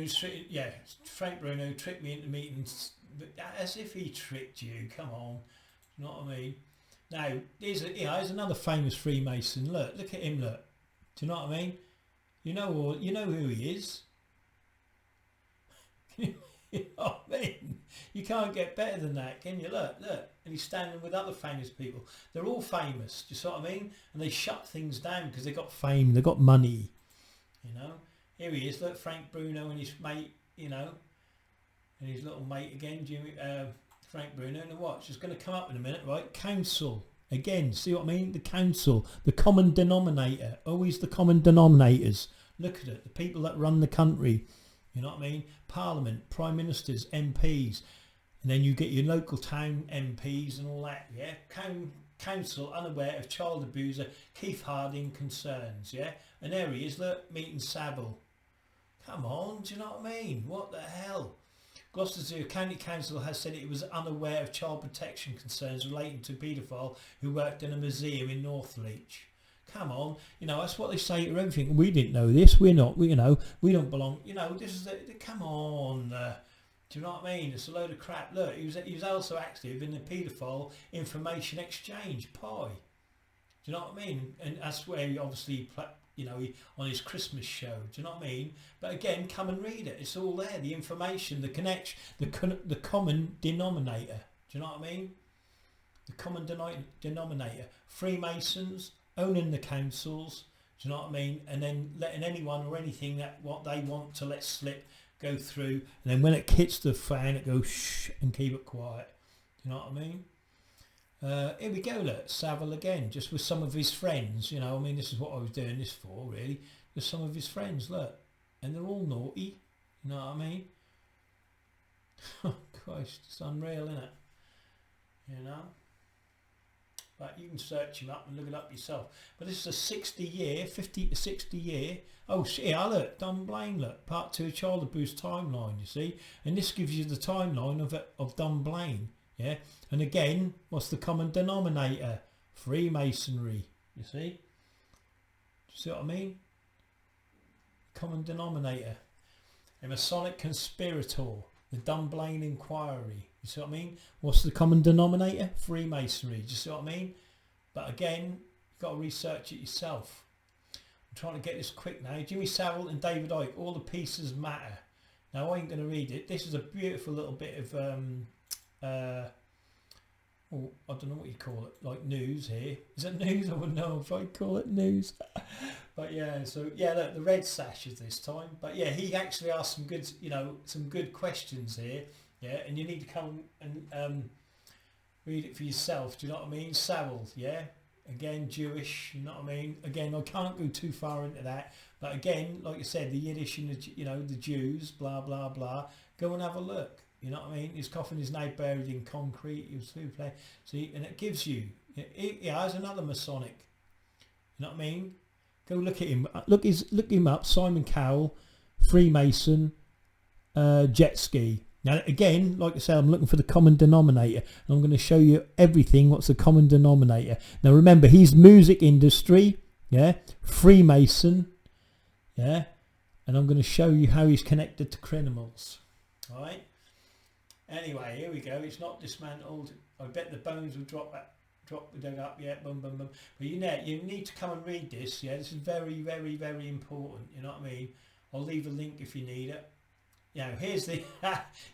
[SPEAKER 1] Bruno tricked me into meetings, as if he tricked you. Come on, you know what I mean? Now, here's another famous Freemason. Look at him. Look, do you know what I mean? You know who he is. You know what I mean? You can't get better than that, can you? Look, and he's standing with other famous people. They're all famous, do you see what I mean? And they shut things down because they got fame, they got money. You know, here he is. Look, Frank Bruno and his mate. You know, and his little mate again, Frank Bruno. And watch, it's going to come up in a minute, right? Council. Again, see what I mean? The council, the common denominator, always the common denominators. Look at it, the people that run the country, you know what I mean? Parliament, prime ministers, MPs, and then you get your local town MPs and all that, yeah? Council unaware of child abuser Keith Harding concerns, yeah? And there he is, look, meeting Savile. Come on, do you know what I mean? What the hell? Gloucestershire County Council has said it was unaware of child protection concerns relating to a paedophile who worked in a museum in Northleach. Come on, you know, that's what they say to everything. We didn't know this. We're not, we don't belong. You know, this is come on. Do you know what I mean? It's a load of crap. Look, he was also active in the paedophile information exchange, PI. Do you know what I mean? And that's where he obviously, you know, on his Christmas show. Do you know what I mean? But again, come and read it. It's all there. The information, the connection, the common denominator. Do you know what I mean? The common denominator. Freemasons owning the councils. Do you know what I mean? And then letting anyone or anything that what they want to let slip go through. And then when it hits the fan, it goes shh and keep it quiet. Do you know what I mean? Here we go, look, Savile again, just with some of his friends, you know, I mean, this is what I was doing this for, really, with some of his friends, look, and they're all naughty, you know what I mean? Oh, Christ, it's unreal, isn't it? You know? But you can search him up and look it up yourself. But this is a 50 to 60 year, oh, yeah, look, Dunblane, look, part 2 child abuse timeline, you see, and this gives you the timeline of Dunblane. Yeah, and again, what's the common denominator? Freemasonry, you see? Do you see what I mean? Common denominator. A Masonic conspirator, the Dunblane inquiry. You see what I mean? What's the common denominator? Freemasonry. Do you see what I mean? But again, you've got to research it yourself. I'm trying to get this quick now. Jimmy Savile and David Icke, all the pieces matter. Now, I ain't going to read it. This is a beautiful little bit of... well, I don't know what you call it, like news here. Is it news? I wouldn't know if I'd call it news. But yeah, so yeah, look, the red sashes this time. But yeah, he actually asked some good, you know, some good questions here. Yeah, and you need to come and read it for yourself. Do you know what I mean? Savile, yeah. Again, Jewish. You know what I mean? Again, I can't go too far into that. But again, like I said, the Yiddish and the, you know, the Jews, blah blah blah. Go and have a look. You know what I mean? His coffin is now buried in concrete. He was food play. See, and it gives you. Yeah, there's another Masonic. You know what I mean? Go look at him. Look him up. Simon Cowell, Freemason, jet ski. Now again, like I said, I'm looking for the common denominator, and I'm going to show you everything. What's the common denominator? Now remember, he's music industry, yeah, Freemason, yeah, and I'm going to show you how he's connected to criminals. All right. Anyway, here we go. It's not dismantled. I bet the bones will drop dug up. Yeah, boom, boom, boom. But you need to come and read this. Yeah, this is very, very, very important. You know what I mean? I'll leave a link if you need it. You know, here's the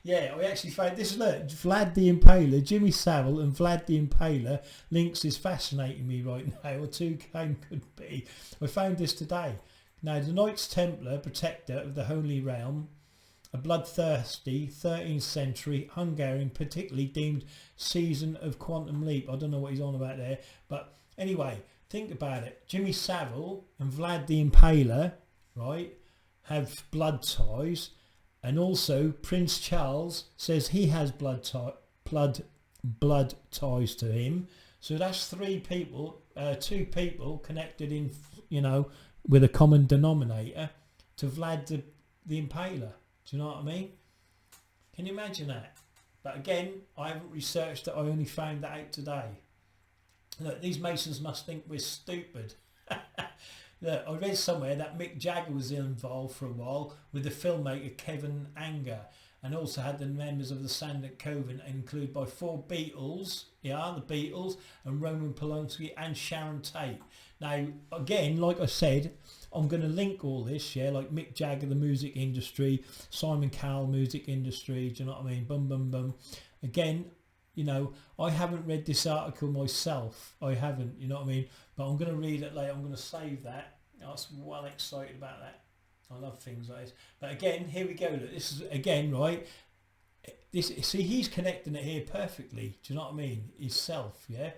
[SPEAKER 1] yeah, I actually found this. Look, Vlad the Impaler, Jimmy Savile and Vlad the Impaler links is fascinating me right now, or two game could be. I found this today. Now, the Knights Templar, protector of the Holy Realm, a bloodthirsty 13th century Hungarian, particularly deemed season of quantum leap. I don't know what he's on about there, but anyway, think about it. Jimmy Savile and Vlad the Impaler, right, have blood ties. And also, Prince Charles says he has blood ties to him. So that's three people, two people connected in, you know, with a common denominator to Vlad the Impaler. Do you know what I mean? Can you imagine that? But again, I haven't researched it. I only found that out today. Look, these Masons must think we're stupid. Look, I read somewhere that Mick Jagger was involved for a while with the filmmaker Kevin Anger, and also had the members of the Sandet Coven, included by 4 Beatles, yeah, the Beatles, and Roman Polanski and Sharon Tate. Now, again, like I said, I'm going to link all this, yeah, like Mick Jagger, the music industry, Simon Cowell, music industry, do you know what I mean? Bum, bum, bum. Again, you know, I haven't read this article myself. I haven't, you know what I mean? But I'm going to read it later. I'm going to save that. I was well excited about that. I love things like this. But again, here we go. Look, this is, again, right? This, see, he's connecting it here perfectly. Do you know what I mean? Himself, yeah?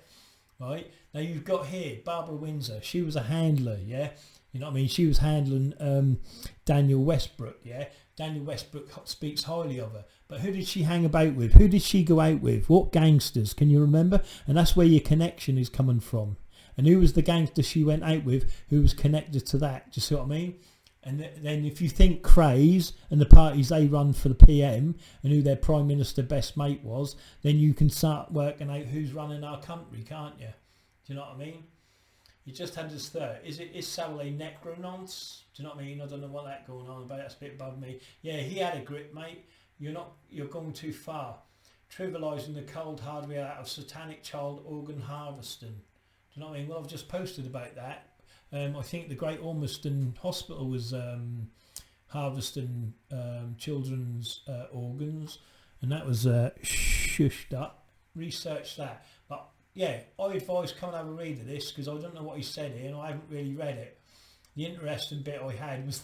[SPEAKER 1] Right? Now, you've got here Barbara Windsor. She was a handler, yeah? You know what I mean? She was handling Daniel Westbrook, yeah? Daniel Westbrook speaks highly of her. But who did she hang about with? Who did she go out with? What gangsters? Can you remember? And that's where your connection is coming from. And who was the gangster she went out with who was connected to that? Do you see what I mean? And then if you think Craze and the parties they run for the PM and who their Prime Minister best mate was, then you can start working out who's running our country, can't you? Do you know what I mean? You just had this third. Is Savile necrononce? Do you know what I mean? I don't know what that's going on about. That's a bit above me. Yeah, he had a grip, mate. You're going too far. Trivialising the cold hard reality of satanic child organ harvesting. Do you know what I mean? Well, I've just posted about that. I think the Great Ormiston Hospital was harvesting children's organs, and that was shushed up. Research that. But yeah, I advise come and have a read of this, because I don't know what he said here and I haven't really read it. The interesting bit I had was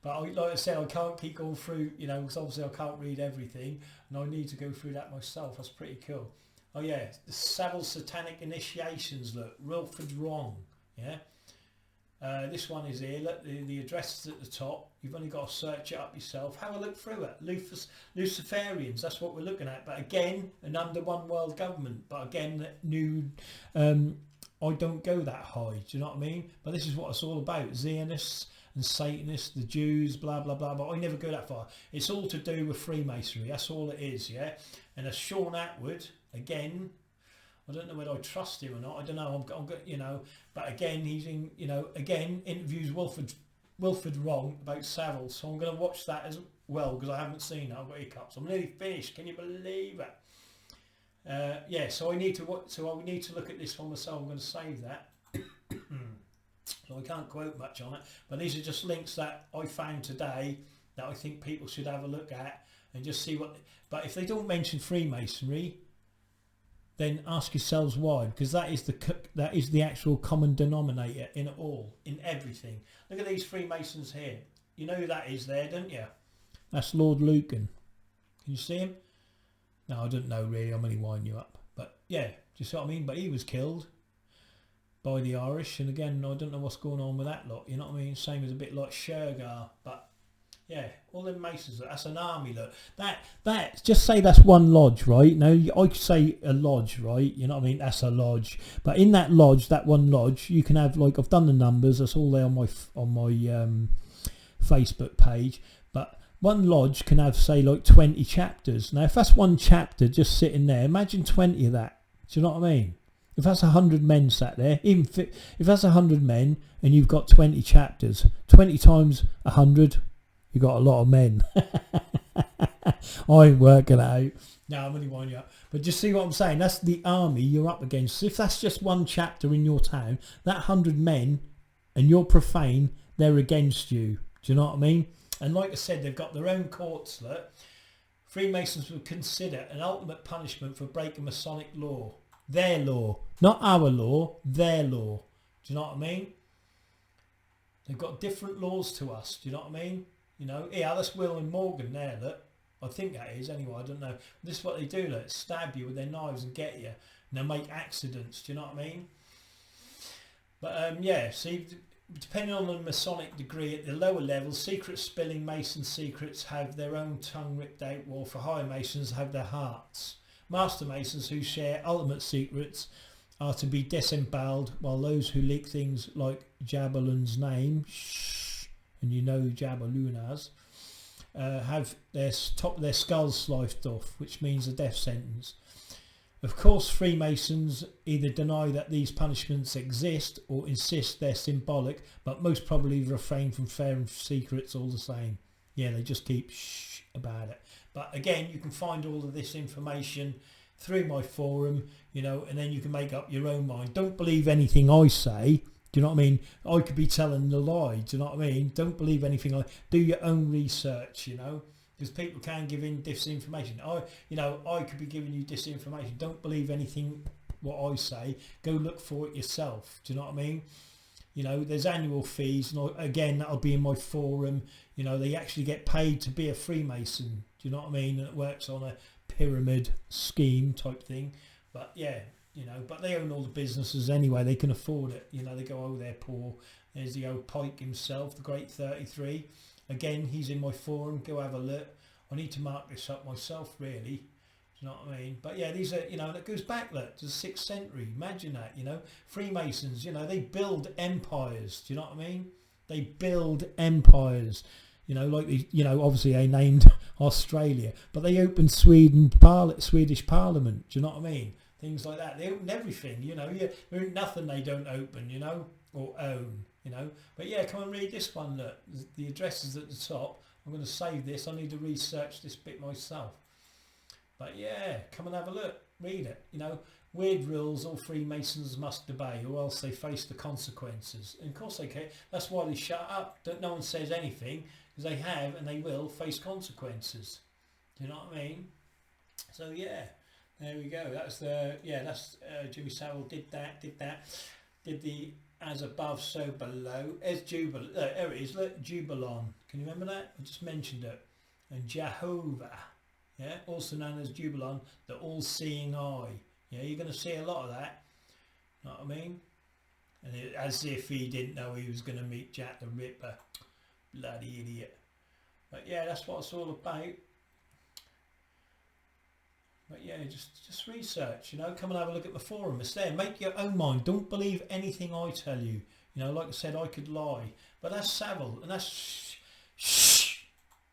[SPEAKER 1] but like I said, I can't keep going through, you know, because obviously I can't read everything and I need to go through that myself. That's pretty cool. Oh yeah, the Savile Satanic Initiations, look, Wilfred Wrong, yeah. This one is here, look, the address is at the top. You've only got to search it up yourself. Have a look through it. Luciferians, that's what we're looking at. But again, an under one world government. But again, new, I don't go that high, do you know what I mean? But this is what it's all about. Zionists and Satanists, the Jews, blah, blah, blah. But I never go that far. It's all to do with Freemasonry. That's all it is, yeah? And as Sean Atwood, again, I don't know whether I trust him or not. I don't know. I'm you know, but again, he's in, you know, again, interviews Wilfred Wrong about Savile. So I'm going to watch that as well, because I haven't seen it. I've got hiccups. I'm nearly finished. Can you believe it? Yeah, so I need to look at this one myself. I'm going to save that. So I can't quote much on it, but these are just links that I found today that I think people should have a look at and just see what. But if they don't mention Freemasonry, then ask yourselves why, because that is the actual common denominator in it all, in everything. Look at these Freemasons here. You know who that is there, don't you? That's Lord Lucan. Can you see him? No, I don't know really. I'm only winding you up. But yeah, do you see what I mean? But he was killed by the Irish, and again, I don't know what's going on with that lot. You know what I mean? Same as a bit like Shergar, but Yeah, all them Masons, that's an army, look. That, just say that's one lodge, right? Now, I could say a lodge, right? You know what I mean? That's a lodge. But in that lodge, that one lodge, you can have, like, I've done the numbers, that's all there on my Facebook page. But one lodge can have, say, like 20 chapters. Now, if that's one chapter just sitting there, imagine 20 of that. Do you know what I mean? If that's 100 men sat there, even if that's 100 men and you've got 20 chapters, 20 times 100, you got a lot of men. I ain't working out. No, I'm only winding you up. But just see what I'm saying? That's the army you're up against. If that's just one chapter in your town, that 100 men, and you're profane, they're against you. Do you know what I mean? And like I said, they've got their own courts. Look. Freemasons would consider an ultimate punishment for breaking Masonic law. Their law. Not our law, their law. Do you know what I mean? They've got different laws to us. Do you know what I mean? You know, yeah, that's Will and Morgan there, look. I think that is, anyway, I don't know. This is what they do, look. Stab you with their knives and get you. And they'll make accidents, do you know what I mean? But, yeah, see, depending on the Masonic degree, at the lower levels, secret spilling Mason secrets have their own tongue ripped out, while for higher Masons have their hearts. Master Masons who share ultimate secrets are to be disemboweled, while those who leak things like Jabberlun's name, and you know who Jabberlun is, have their top of their skulls sliced off, which means a death sentence. Of course, Freemasons either deny that these punishments exist or insist they're symbolic, but most probably refrain from sharing secrets all the same. Yeah, they just keep shh about it. But again, you can find all of this information through my forum, you know, and then you can make up your own mind. Don't believe anything I say. Do you know what I mean? I could be telling the lie. Do you know what I mean? Don't believe anything do your own research, you know, because people can give in disinformation. I could be giving you disinformation. Don't believe anything what I say. Go look for it yourself. Do you know what I mean? You know, there's annual fees, and again, that'll be in my forum. You know, they actually get paid to be a Freemason. Do you know what I mean? And it works on a pyramid scheme type thing. But yeah, you know, but they own all the businesses anyway. They can afford it. You know, they go, oh, they're poor. There's the old Pike himself, the great 33. Again, he's in my forum. Go have a look. I need to mark this up myself, really. You know what I mean? But yeah, these are, you know, that goes back, look, to the 6th century. Imagine that, you know. Freemasons, you know, they build empires. Do you know what I mean? They build empires. You know, like, you know, obviously they named Australia, but they opened Swedish Parliament. Do you know what I mean? Things like that. They open everything, you know. Yeah, there ain't nothing they don't open, you know, or own, you know. But yeah, come and read this one, look. The address is at the top. I'm going to save this. I need to research this bit myself. But yeah, come and have a look, read it. You know, weird rules all Freemasons must obey, or else they face the consequences. And of course they can. That's why they shut up. No one says anything, because they have and they will face consequences. Do you know what I mean? So yeah, there we go. That's Jimmy Savile did the as above, so below. As Jubal, there it is. Look, Jubilon. Can you remember that? I just mentioned it. And Jehovah. Yeah, also known as Jubilon, the all-seeing eye. Yeah, you're going to see a lot of that. Know what I mean? And as if he didn't know he was going to meet Jack the Ripper. Bloody idiot. But yeah, that's what it's all about. But yeah, just research, you know. Come and have a look at the forum. It's there. Make your own mind. Don't believe anything I tell you. You know, like I said, I could lie. But that's Savile, and that's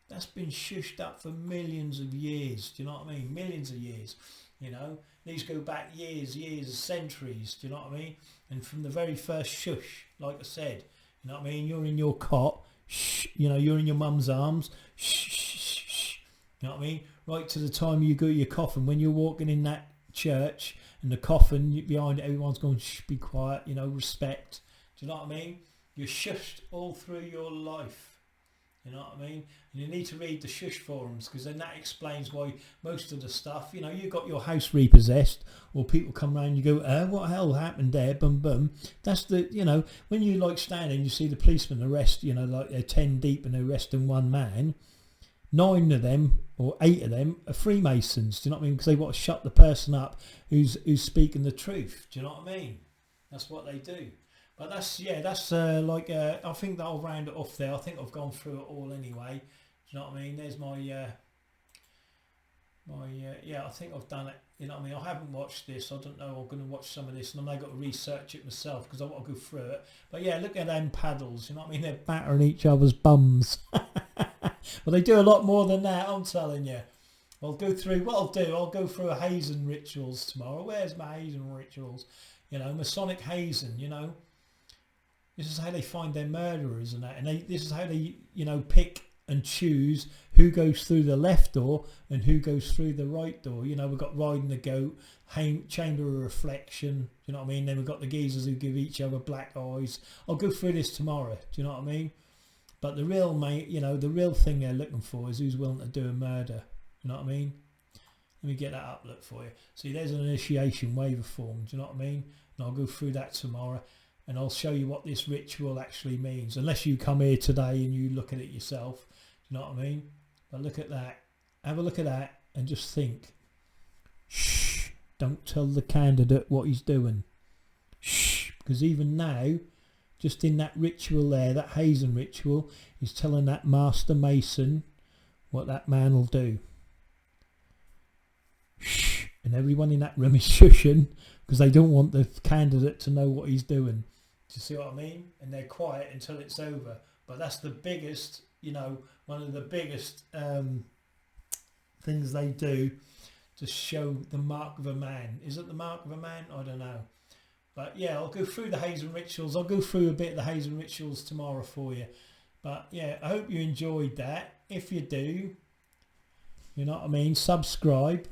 [SPEAKER 1] that's been shushed up for millions of years. Do you know what I mean? Millions of years. You know, these go back years, centuries. Do you know what I mean? And from the very first shush, like I said, you know what I mean? You're in your cot. Shh, you know, you're in your mum's arms. Shh, shh, shh. You know what I mean? Right to the time you go to your coffin, when you're walking in that church and the coffin behind it, everyone's going, shh, be quiet, you know, respect. Do you know what I mean? You're shushed all through your life. You know what I mean? And you need to read the shush forums, because then that explains why most of the stuff, you know, you got your house repossessed, or people come around and you go, what the hell happened there? Boom, boom. That's the, you know, when you like standing, you see the policemen arrest, you know, like they're 10 deep and they're arresting one man. 9 of them or 8 of them are Freemasons. Do you know what I mean? Because they want to shut the person up who's speaking the truth. Do you know what I mean? That's what they do. But that's, yeah, that's I think that I'll round it off there. I think I've gone through it all anyway. you know what I mean? There's my yeah, I think I've done it. You know what I mean? I haven't watched this. I don't know. I'm going to watch some of this, and I've got to research it myself because I want to go through it. But yeah, look at them paddles. You know what I mean? They're battering each other's bums. Well, they do a lot more than that, I'm telling you. I'll go through, what I'll do, I'll go through a hazing rituals tomorrow. Where's my hazing rituals? You know, Masonic hazing, you know. This is how they find their murderers and that. And this is how they, you know, pick and choose who goes through the left door and who goes through the right door. You know, we've got riding the goat, chamber of reflection, you know what I mean? Then we've got the geezers who give each other black eyes. I'll go through this tomorrow, do you know what I mean? But the real, mate, you know, the real thing they're looking for is who's willing to do a murder. You know what I mean? Let me get that up, look, for you. See, there's an initiation waiver form. Do you know what I mean? And I'll go through that tomorrow, and I'll show you what this ritual actually means. Unless you come here today and you look at it yourself. Do you know what I mean? But look at that. Have a look at that and just think. Shh. Don't tell the candidate what he's doing. Shh. Because even now, just in that ritual there, that hazing ritual, he's telling that master mason what that man will do. Shh. And everyone in that room is shushing because they don't want the candidate to know what he's doing. Do you see what I mean? And they're quiet until it's over. But that's the biggest, you know, one of the biggest things they do to show the mark of a man. Is it the mark of a man? I don't know. But yeah, I'll go through the hazing rituals. I'll go through a bit of the hazing rituals tomorrow for you. But yeah, I hope you enjoyed that. If you do, you know what I mean, subscribe.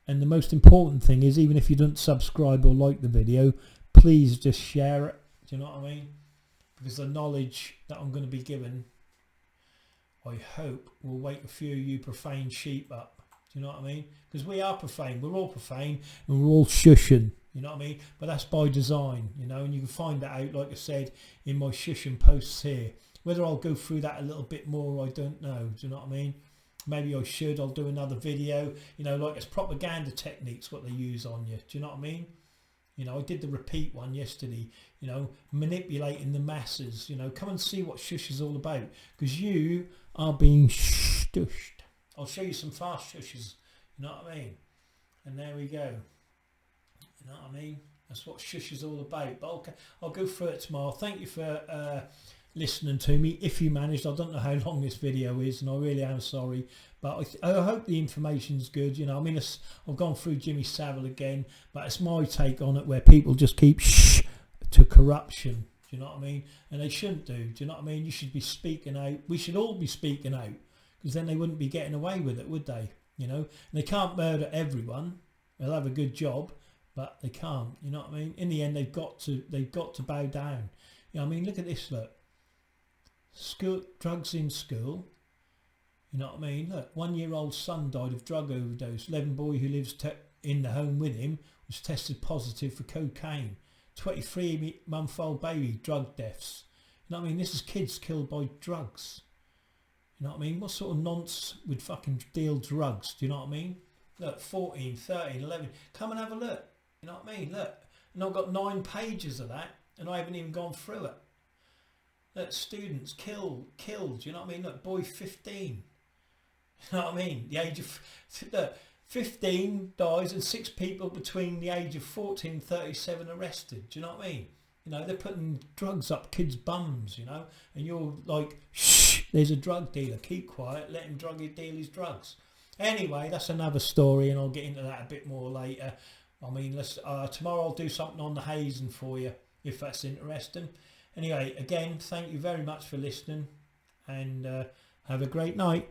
[SPEAKER 1] And the most important thing is, even if you don't subscribe or like the video, please just share it. Do you know what I mean? Because the knowledge that I'm going to be given, I hope, will wake a few of you profane sheep up. Do you know what I mean? Because we are profane. We're all profane and we're all shushing. You know what I mean? But that's by design, you know, and you can find that out, like I said, in my shushing posts here. Whether I'll go through that a little bit more, I don't know. Do you know what I mean? Maybe I should. I'll do another video, you know, like it's propaganda techniques, what they use on you. Do you know what I mean? You know, I did the repeat one yesterday, you know, manipulating the masses. You know, come and see what shush is all about, because you are being shushed. I'll show you some fast shushes, you know what I mean? And there we go. You know what I mean? That's what shush is all about. But okay, I'll go through it tomorrow. Thank you for listening to me. If you managed, I don't know how long this video is, and I really am sorry. But I hope the information's good. You know, I mean, I've gone through Jimmy Savile again, but it's my take on it, where people just keep shh to corruption. Do you know what I mean? And they shouldn't do. Do you know what I mean? You should be speaking out. We should all be speaking out, because then they wouldn't be getting away with it, would they? You know, and they can't murder everyone. They'll have a good job, but they can't. You know what I mean? In the end, they've got to bow down. You know what I mean? Look at this. Look, school drugs in school. You know what I mean? Look, 1-year-old son died of drug overdose. 11 boy who lives in the home with him was tested positive for cocaine. 23-month-old baby, drug deaths. You know what I mean? This is kids killed by drugs. You know what I mean? What sort of nonce would fucking deal drugs? Do you know what I mean? Look, 14, 13, 11. Come and have a look. You know what I mean? Look. And I've got 9 pages of that, and I haven't even gone through it. Look, students killed. You know what I mean? Look, boy 15. You know what I mean? The age of... Look, 15 dies and 6 people between the age of 14 and 37 arrested. Do you know what I mean? You know, they're putting drugs up kids' bums, you know, and you're like, shh, there's a drug dealer. Keep quiet. Let him deal his drugs. Anyway, that's another story, and I'll get into that a bit more later. I mean, tomorrow I'll do something on the hazing for you, if that's interesting. Anyway, again, thank you very much for listening, and have a great night.